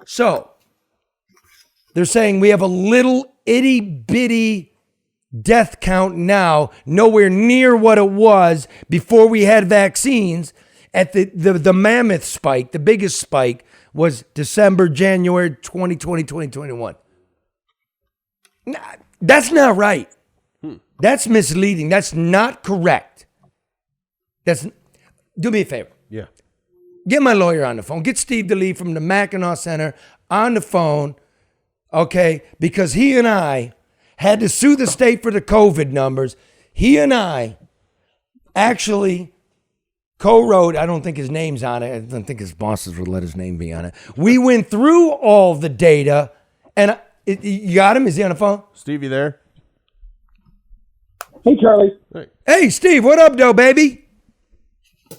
So, they're saying we have a little itty bitty death count now, nowhere near what it was before we had vaccines. At the mammoth spike, the biggest spike was December, January 2020, 2021. That's not right. That's misleading. That's not correct. Do me a favor. Yeah. Get my lawyer on the phone. Get Steve DeLee from the Mackinac Center on the phone, okay? Because he and I had to sue the state for the COVID numbers. He and I actually co-wrote, I don't think his name's on it. I don't think his bosses would let his name be on it. We went through all the data, and you got him? Is he on the phone? Stevie there? Hey, Charlie. Hey, Steve, what up, though, baby?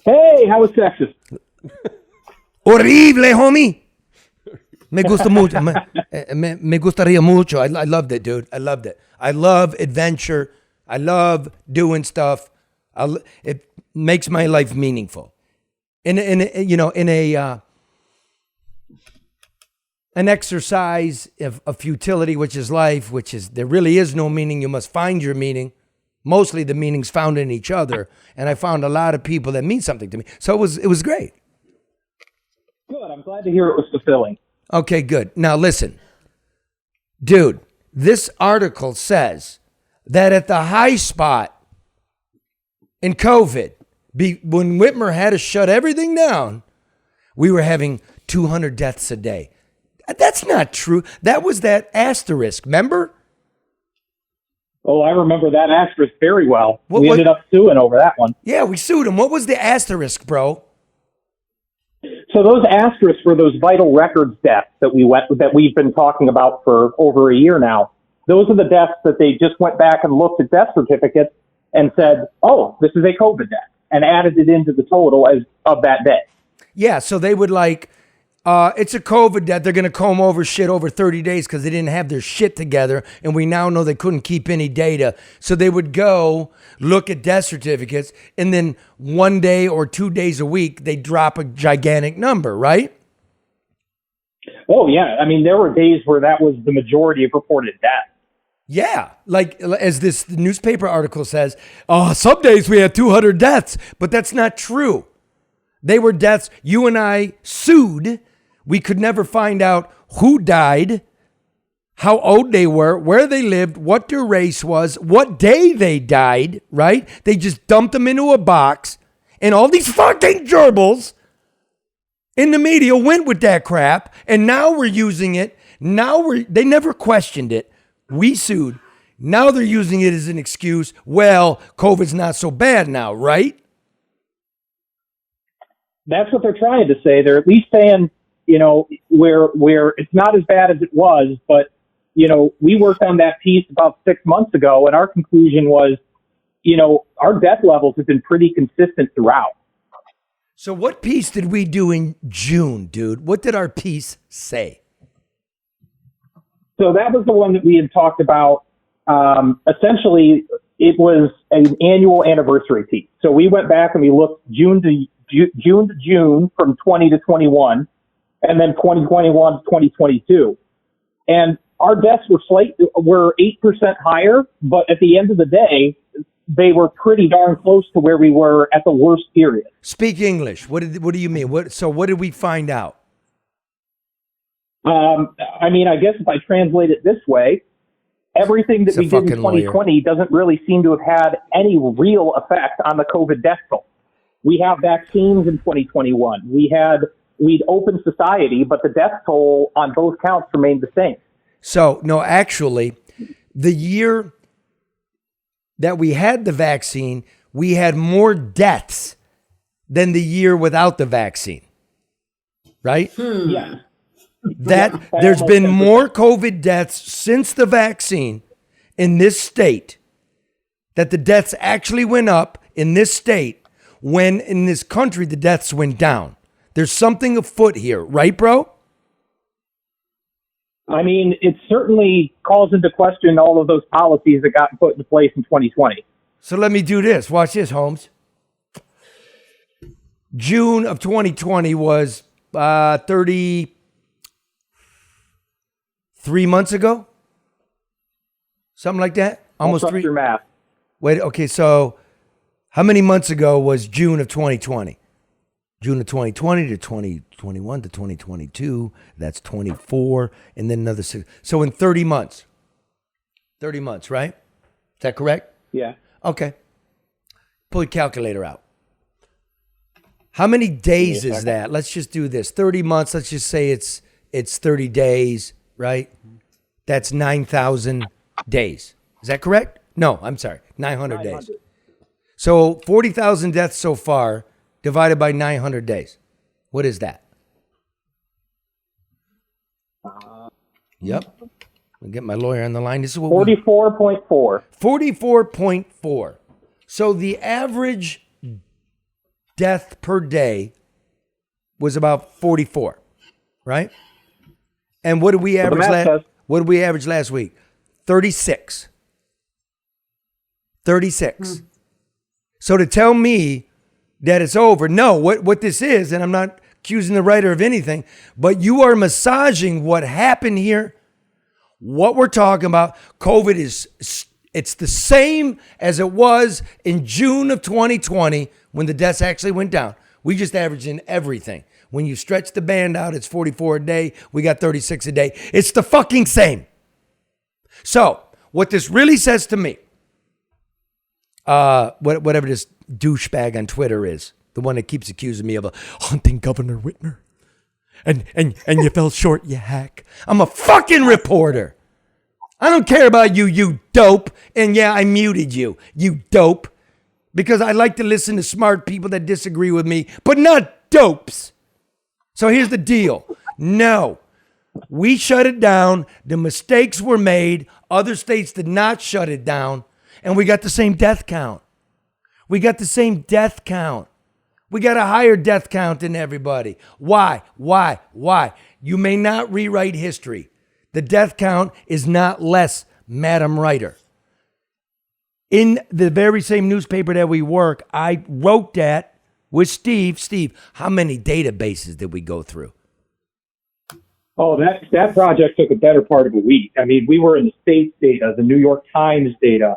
Hey, how was Texas? Horrible, homie. Me gusta mucho. Me gustaría mucho. I loved it, dude. I loved it. I love adventure. I love doing stuff. It makes my life meaningful. In an exercise of futility, which is life, which is there really is no meaning. You must find your meaning. Mostly the meaning's found in each other, and I found a lot of people that mean something to me. So it was great. Good. I'm glad to hear it was fulfilling. Okay, good. Now listen, dude. This article says that at the high spot in COVID, when Whitmer had to shut everything down, we were having 200 deaths a day. That's not true. That was that asterisk, remember? Oh, I remember that asterisk very well. We ended up suing over that one. Yeah, we sued him. What was the asterisk, bro? So those asterisks were those vital records deaths that we've been talking about for over a year now. Those are the deaths that they just went back and looked at death certificates and said, oh, this is a COVID death, and added it into the total of that day. Yeah, so they would it's a COVID death. They're going to comb over shit over 30 days because they didn't have their shit together, and we now know they couldn't keep any data. So they would go look at death certificates, and then 1 day or 2 days a week, they drop a gigantic number, right? Oh, yeah. I mean, there were days where that was the majority of reported deaths. Yeah, like as this newspaper article says, some days we had 200 deaths, but that's not true. They were deaths. You and I sued. We could never find out who died, how old they were, where they lived, what their race was, what day they died, right? They just dumped them into a box, and all these fucking gerbils in the media went with that crap, and now we're using it. They never questioned it. We sued. Now they're using it as an excuse. Well, COVID's not so bad now, right? That's what they're trying to say. They're at least saying, where it's not as bad as it was, but, we worked on that piece about 6 months ago, and our conclusion was, our death levels have been pretty consistent throughout. So what piece did we do in June, dude? What did our piece say? So that was the one that we had talked about. Essentially, it was an annual anniversary piece. So we went back and we looked June to June from 20 to 21, and then 2021 to 2022. And our deaths were 8% higher, but at the end of the day, they were pretty darn close to where we were at the worst period. Speak English. What do you mean? What did we find out? I guess if I translate it this way, everything that we did in 2020 doesn't really seem to have had any real effect on the COVID death toll. We have vaccines in 2021. We'd opened society, but the death toll on both counts remained the same. So, no, actually, the year that we had the vaccine, we had more deaths than the year without the vaccine. Right? Yeah. There's been more COVID deaths since the vaccine in this state, that the deaths actually went up in this state when in this country the deaths went down. There's something afoot here, right, bro? I mean, it certainly calls into question all of those policies that got put into place in 2020. So let me do this. Watch this, Holmes. June of 2020 was 33 months ago? Something like that? Almost three. Your math. Wait, okay, so how many months ago was June of 2020? June of 2020 to 2021 to 2022, that's 24, and then another 6. So in 30 months. 30 months, right? Is that correct? Yeah. Okay. Pull your calculator out. How many days is that? Let's just do this. 30 months, let's just say it's 30 days, right? That's 9,000 days. Is that correct? No, I'm sorry. 900 days. So 40,000 deaths so far. divided by 900 days. What is that? Yep. I'll get my lawyer on the line. This is what 44.4. 44.4. So the average death per day was about 44, right? And what did we average last week? 36. 36. So to tell me that it's over, no, what this is, and I'm not accusing the writer of anything, but you are massaging what happened here. What we're talking about, COVID it's the same as it was in June of 2020 when the deaths actually went down. We just averaged in everything. When you stretch the band out, it's 44 a day. We got 36 a day. It's the fucking same. So what this really says to me, whatever this douchebag on Twitter is, the one that keeps accusing me of hunting Governor Whitmer. And you fell short, you hack. I'm a fucking reporter. I don't care about you, you dope. And yeah, I muted you, you dope. Because I like to listen to smart people that disagree with me, but not dopes. So here's the deal. No, we shut it down. The mistakes were made. Other states did not shut it down. And we got the same death count. We got the same death count. We got a higher death count than everybody. Why? You may not rewrite history. The death count is not less, Madam Writer. In the very same newspaper that we work, I wrote that with Steve. Steve, how many databases did we go through? Oh, that project took a better part of a week. I mean, we were in the state's data, the New York Times data.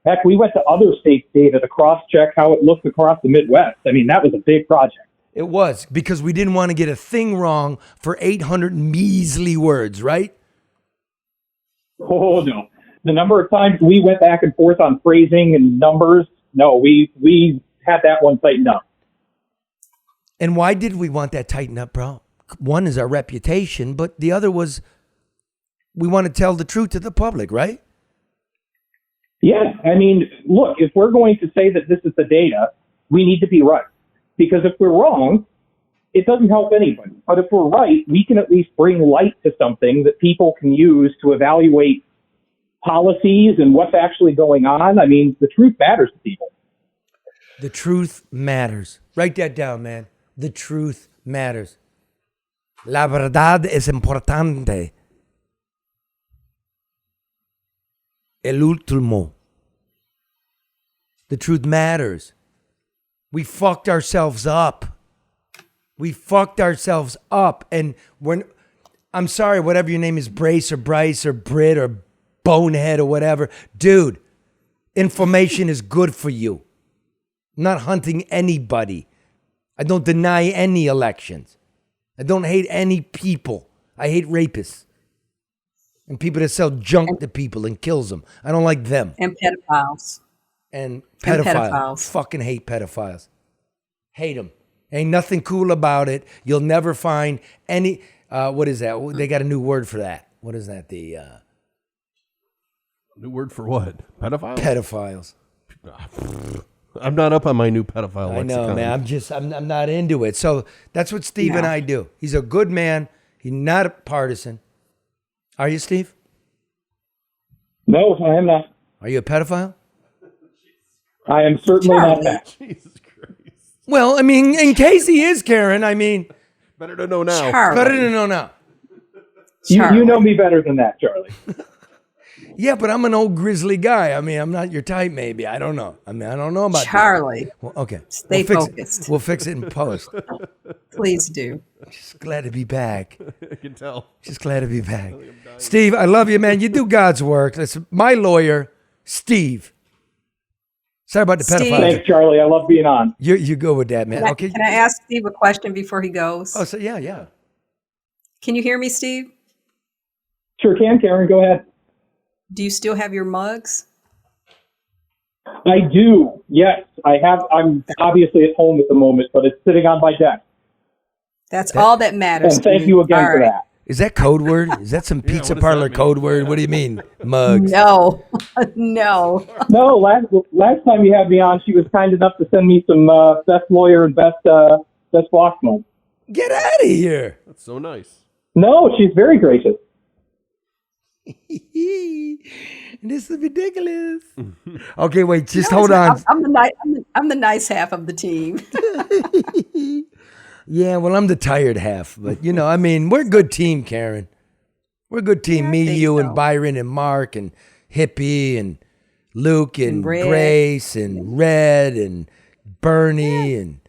Heck, we went to other states' data to cross-check how it looked across the Midwest. I mean, that was a big project. It was, because we didn't want to get a thing wrong for 800 measly words, right? Oh, no. The number of times we went back and forth on phrasing and numbers, no, we had that one tightened up. And why did we want that tightened up, bro? One is our reputation, but the other was we want to tell the truth to the public, right? Yeah, I mean, look, if we're going to say that this is the data, we need to be right. Because if we're wrong, it doesn't help anybody. But if we're right, we can at least bring light to something that people can use to evaluate policies and what's actually going on. I mean, the truth matters to people. The truth matters. Write that down, man. The truth matters. La verdad es importante. El último. The truth matters. We fucked ourselves up. And when, I'm sorry, whatever your name is, Brace or Bryce or Brit or Bonehead or whatever, dude, information is good for you. I'm not hunting anybody. I don't deny any elections. I don't hate any people. I hate rapists. And people that sell junk to people and kills them. I don't like them. And pedophiles. And pedophiles. Fucking hate pedophiles. Hate them. Ain't nothing cool about it. You'll never find any, what is that? They got a new word for that. What is that? New word for what? Pedophiles? Pedophiles. I'm not up on my new pedophile lexicon. I know, man. I'm not into it. So that's what Steve and I do. He's a good man. He's not a partisan. Are you, Steve? No, I am not. Are you a pedophile? I am certainly not that. Jesus Christ. Well, I mean, in case he is, Karen, I mean. Better to know now. Charlie. Better to know now. You know me better than that, Charlie. Yeah, but I'm an old grizzly guy. I mean, I'm not your type, maybe. I don't know. I mean, I don't know about Charlie. Well, okay. Stay focused. We'll fix it in post. Please do. Just glad to be back. I can tell. Just glad to be back. Steve, I love you, man. You do God's work. That's my lawyer, Steve. Sorry about the pedophile. Thanks, Charlie. I love being on. You go with that, man. Okay. Can I ask Steve a question before he goes? Oh, so yeah. Can you hear me, Steve? Sure can, Karen. Go ahead. Do you still have your mugs? I do. Yes, I have. I'm obviously at home at the moment, but it's sitting on my desk. That's all that matters. And thank you again for that. Is that code word? Is that some pizza parlor code word? What do you mean, mugs? No, no. No, last time you had me on, she was kind enough to send me some best lawyer and best boss mugs. Get out of here. That's so nice. No, she's very gracious. This is ridiculous. Okay, wait, just hold on. I'm the nice half of the team. Yeah, well, I'm the tired half, but I mean, we're a good team, Karen. We're a good team. Me, you, and Byron, and Mark, and Hippie, and Luke, and Grace, and Red, and Bernie, and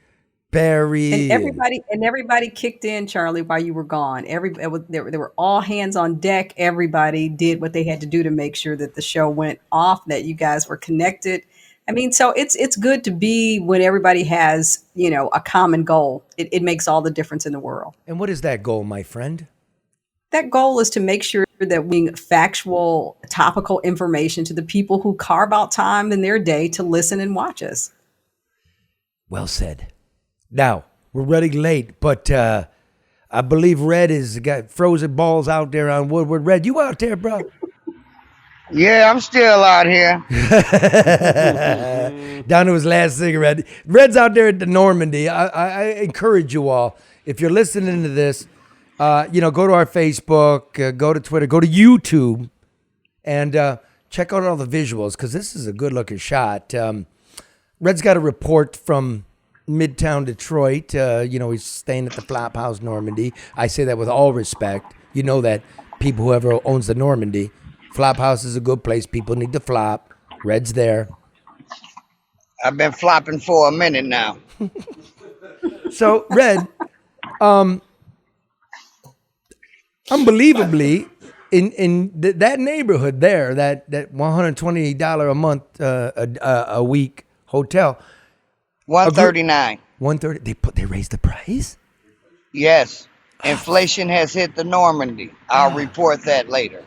Barry, and everybody kicked in, Charlie, while you were gone. There were all hands on deck. Everybody did what they had to do to make sure that the show went off, that you guys were connected. I mean, so it's good to be when everybody has, a common goal. It makes all the difference in the world. And what is that goal, my friend? That goal is to make sure that we bring factual, topical information to the people who carve out time in their day to listen and watch us. Well said. Now, we're running late, but I believe Red has got frozen balls out there on Woodward. Red, you out there, bro? Yeah, I'm still out here. Down to his last cigarette. Red's out there at the Normandy. I encourage you all, if you're listening to this, go to our Facebook, go to Twitter, go to YouTube, and check out all the visuals, because this is a good-looking shot. Red's got a report from Midtown Detroit. He's staying at the Flop House Normandy. I say that with all respect. You know that people, whoever owns the Normandy, Flop House is a good place. People need to flop. Red's there. I've been flopping for a minute now. So, Red, unbelievably, in that neighborhood there, that $120 a month a week hotel, $139. $130. They raised the price? Yes. Inflation has hit the Normandy. I'll report that later.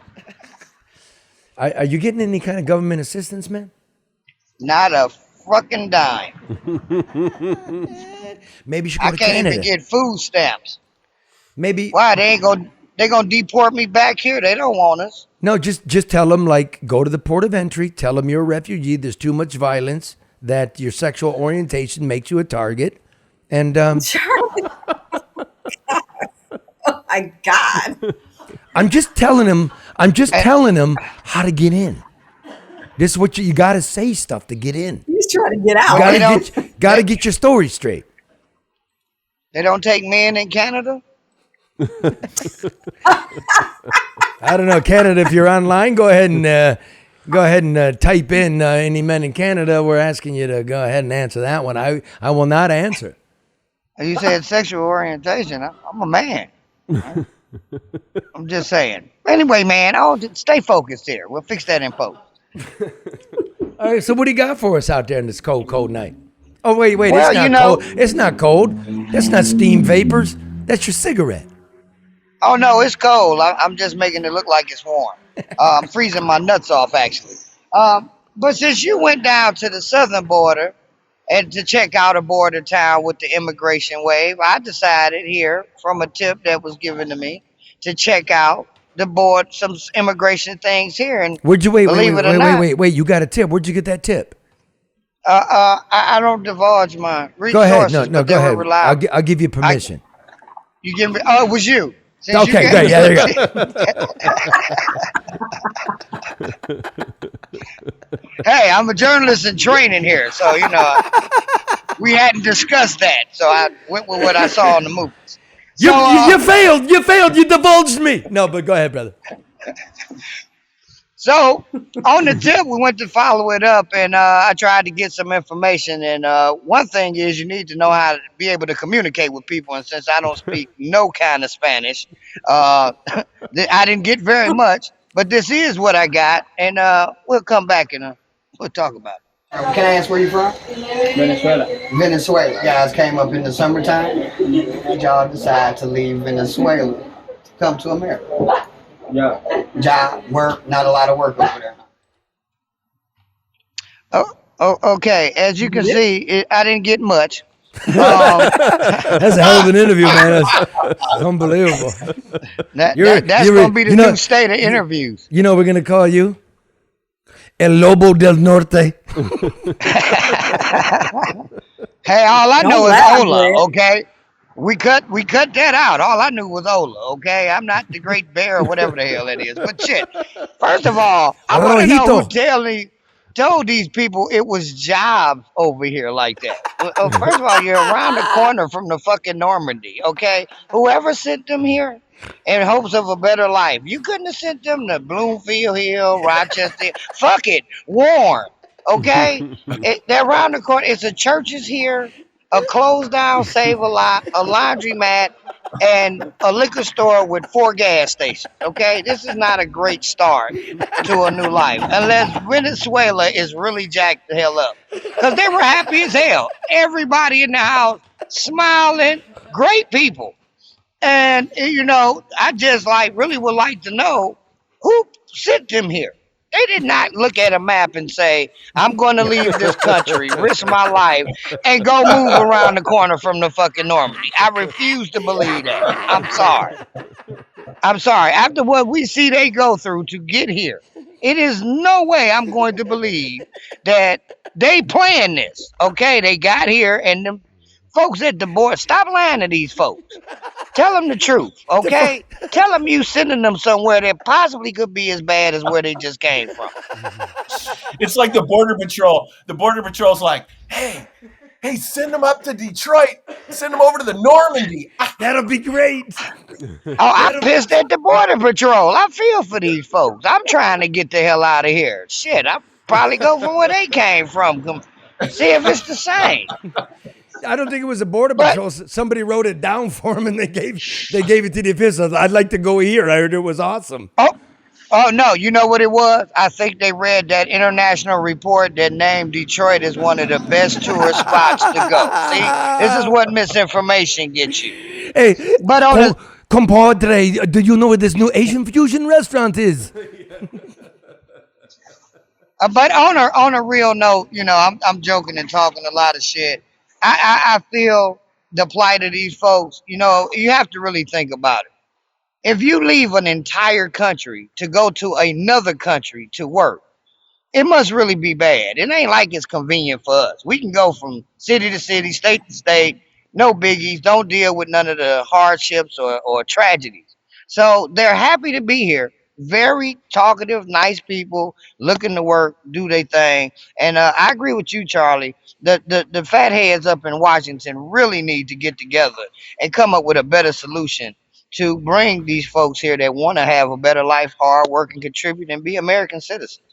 Are you getting any kind of government assistance, man? Not a fucking dime. Maybe you should go to Canada. I can't even get food stamps. Maybe. Why? They gonna deport me back here? They don't want us. No, just tell them, go to the port of entry. Tell them you're a refugee. There's too much violence. That your sexual orientation makes you a target. And Charlie. Oh my God. I'm just telling him how to get in. This is what you got to say stuff to get in. He's trying to get out. Got to get your story straight. They don't take men in Canada? I don't know, Canada, if you're online, go ahead and type in any men in Canada. We're asking you to go ahead and answer that one. I will not answer. You said sexual orientation. I'm a man. I'm just saying. Anyway, man, stay focused here. We'll fix that in post. All right, so what do you got for us out there in this cold, cold night? Oh, wait, Well, it's not cold. It's not cold. That's not steam vapors. That's your cigarette. Oh, no, it's cold. I'm just making it look like it's warm. I'm freezing my nuts off, actually. But since you went down to the southern border and to check out a border town with the immigration wave, I decided here from a tip that was given to me to check out some immigration things here. And wait, you got a tip. Where'd you get that tip? I don't divulge my resources. Go ahead. No, go ahead. I'll give you permission. You give me? Oh, it was you. Since okay, great. Yeah, there you go. Hey, I'm a journalist in training here, so we hadn't discussed that. So I went with what I saw in the movies. You failed. You divulged me. No, but go ahead, brother. So on the tip, we went to follow it up, and I tried to get some information. And one thing is you need to know how to be able to communicate with people. And since I don't speak no kind of Spanish, I didn't get very much. But this is what I got, and we'll come back and we'll talk about it. Can I ask where you're from? Venezuela. Venezuela. You guys came up in the summertime. Did y'all decide to leave Venezuela to come to America? Yeah. Job, work, not a lot of work over there. Oh, okay. As you can see, I didn't get much. That's a hell of an interview, man. That's unbelievable. That's going to be the new state of interviews. You know we're going to call you? El Lobo del Norte. Hey, all I know is laugh, Ola, man. okay? We cut that out. All I knew was Ola, okay? I'm not the Great Bear or whatever the hell it is. But shit, first of all, I want to know who told these people it was jobs over here like that. First of all, you're around the corner from the fucking Normandy, okay? Whoever sent them here in hopes of a better life, you couldn't have sent them to Bloomfield Hill, Rochester. Fuck it, Warren, okay? They're around the corner. It's a churches here, a closed down Save-A-Lot, a laundromat, and a liquor store with 4 gas stations, okay? This is not a great start to a new life, unless Venezuela is really jacked the hell up. Because they were happy as hell. Everybody in the house smiling, great people. And, I just really would like to know who sent them here. They did not look at a map and say, I'm going to leave this country, risk my life, and go move around the corner from the fucking Normandy. I refuse to believe that. I'm sorry. After what we see they go through to get here, it is no way I'm going to believe that they planned this. Okay, they got here, and the folks at the board, stop lying to these folks. Tell them the truth, okay? Tell them you sending them somewhere that possibly could be as bad as where they just came from. It's like the Border Patrol. The Border Patrol's like, hey, send them up to Detroit. Send them over to the Normandy. That'll be great. I'm pissed at the Border Patrol. I feel for these folks. I'm trying to get the hell out of here. Shit, I'll probably go from where they came from. See if it's the same. I don't think it was a Border Patrol. Somebody wrote it down for him, and they gave it to the officials. I'd like to go here. I heard it was awesome. Oh no! You know what it was? I think they read that international report that named Detroit as one of the best tourist spots to go. See, this is what misinformation gets you. Hey, but compadre, do you know where this new Asian fusion restaurant is? But on a real note, I'm joking and talking a lot of shit. I feel the plight of these folks, you have to really think about it. If you leave an entire country to go to another country to work, it must really be bad. It ain't like it's convenient for us. We can go from city to city, state to state, no biggies, don't deal with none of the hardships or tragedies. So they're happy to be here. Very talkative, nice people, looking to work, do their thing. And I agree with you, Charlie. The fatheads up in Washington really need to get together and come up with a better solution to bring these folks here that want to have a better life, hard work, and contribute and be American citizens.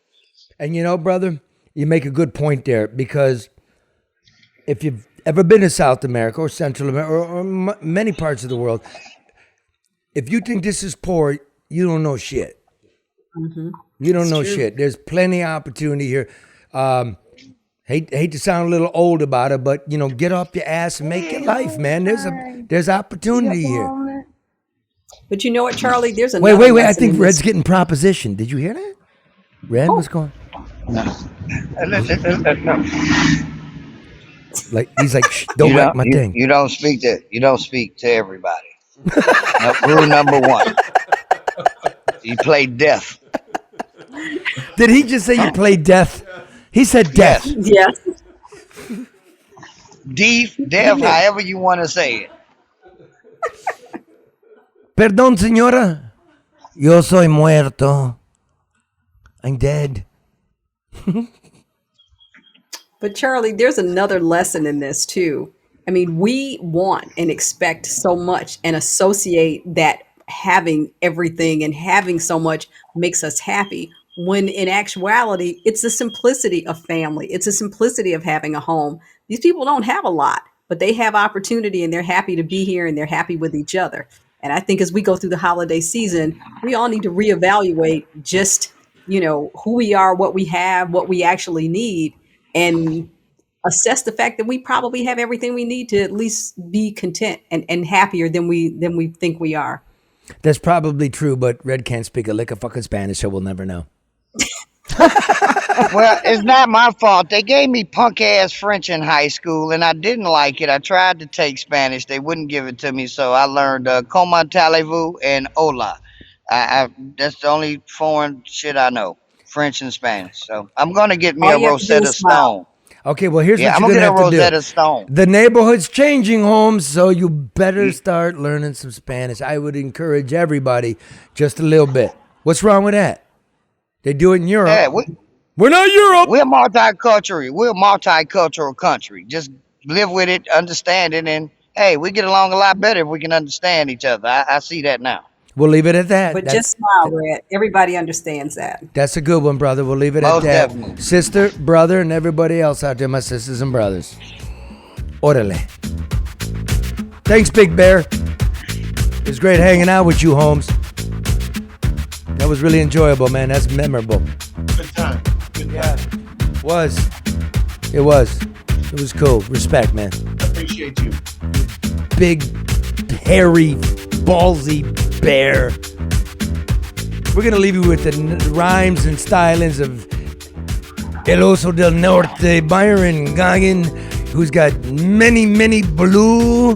And brother, you make a good point there, because if you've ever been to South America or Central America or many parts of the world, if you think this is poor, you don't know shit. Mm-hmm. You don't know shit. There's plenty of opportunity here. Hate to sound a little old about it, but get off your ass and make your life, man. There's opportunity here. But you know what, Charlie? There's another. Wait. I think Red's getting propositioned. Did you hear that? Red, what's going? No. Like he's like, shh, don't wreck my thing. You don't speak to everybody. Rule number 1. You play deaf. Did he just say you play deaf? He said deaf. Yes. Deaf, however you want to say it. Perdón, señora. Yo soy muerto. I'm dead. But Charlie, there's another lesson in this too. I mean, we want and expect so much and associate that having everything and having so much makes us happy, when in actuality, it's the simplicity of family. It's the simplicity of having a home. These people don't have a lot, but they have opportunity and they're happy to be here and they're happy with each other. And I think as we go through the holiday season, we all need to reevaluate just, who we are, what we have, what we actually need, and assess the fact that we probably have everything we need to at least be content and happier than we think we are. That's probably true, but Red can't speak a lick of fucking Spanish, so we'll never know. Well, it's not my fault. They gave me punk ass French in high school, and I didn't like it. I tried to take Spanish. They wouldn't give it to me, so I learned "Comment allez-vous" and "Hola." That's the only foreign shit I know, French and Spanish. So I'm gonna get me All a you have to do Rosetta is smile. Stone. Okay, well, here's Yeah, what I'm you're gonna going get a to have to Rosetta do. Stone. The neighborhood's changing, Holmes, so you better start learning some Spanish. I would encourage everybody just a little bit. What's wrong with that? They do it in Europe. Yeah, We're not Europe. we're multicultural. We're a multicultural country. Just live with it, understand it, and hey, we get along a lot better if we can understand each other. I see that now. We'll leave it at that. But just smile, Red. Everybody understands that. That's a good one, brother. We'll leave it Most at that. definitely. Sister, brother, and everybody else out there, my sisters and brothers. Orale. Thanks, Big Bear. It was great hanging out with you, Holmes. That was really enjoyable, man. That's memorable. Good time. Good time. It was. It was cool. Respect, man. Appreciate you. Big, hairy, ballsy bear. We're going to leave you with the rhymes and stylings of El Oso del Norte, Byron Goggin, who's got many, many blue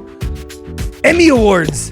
Emmy Awards.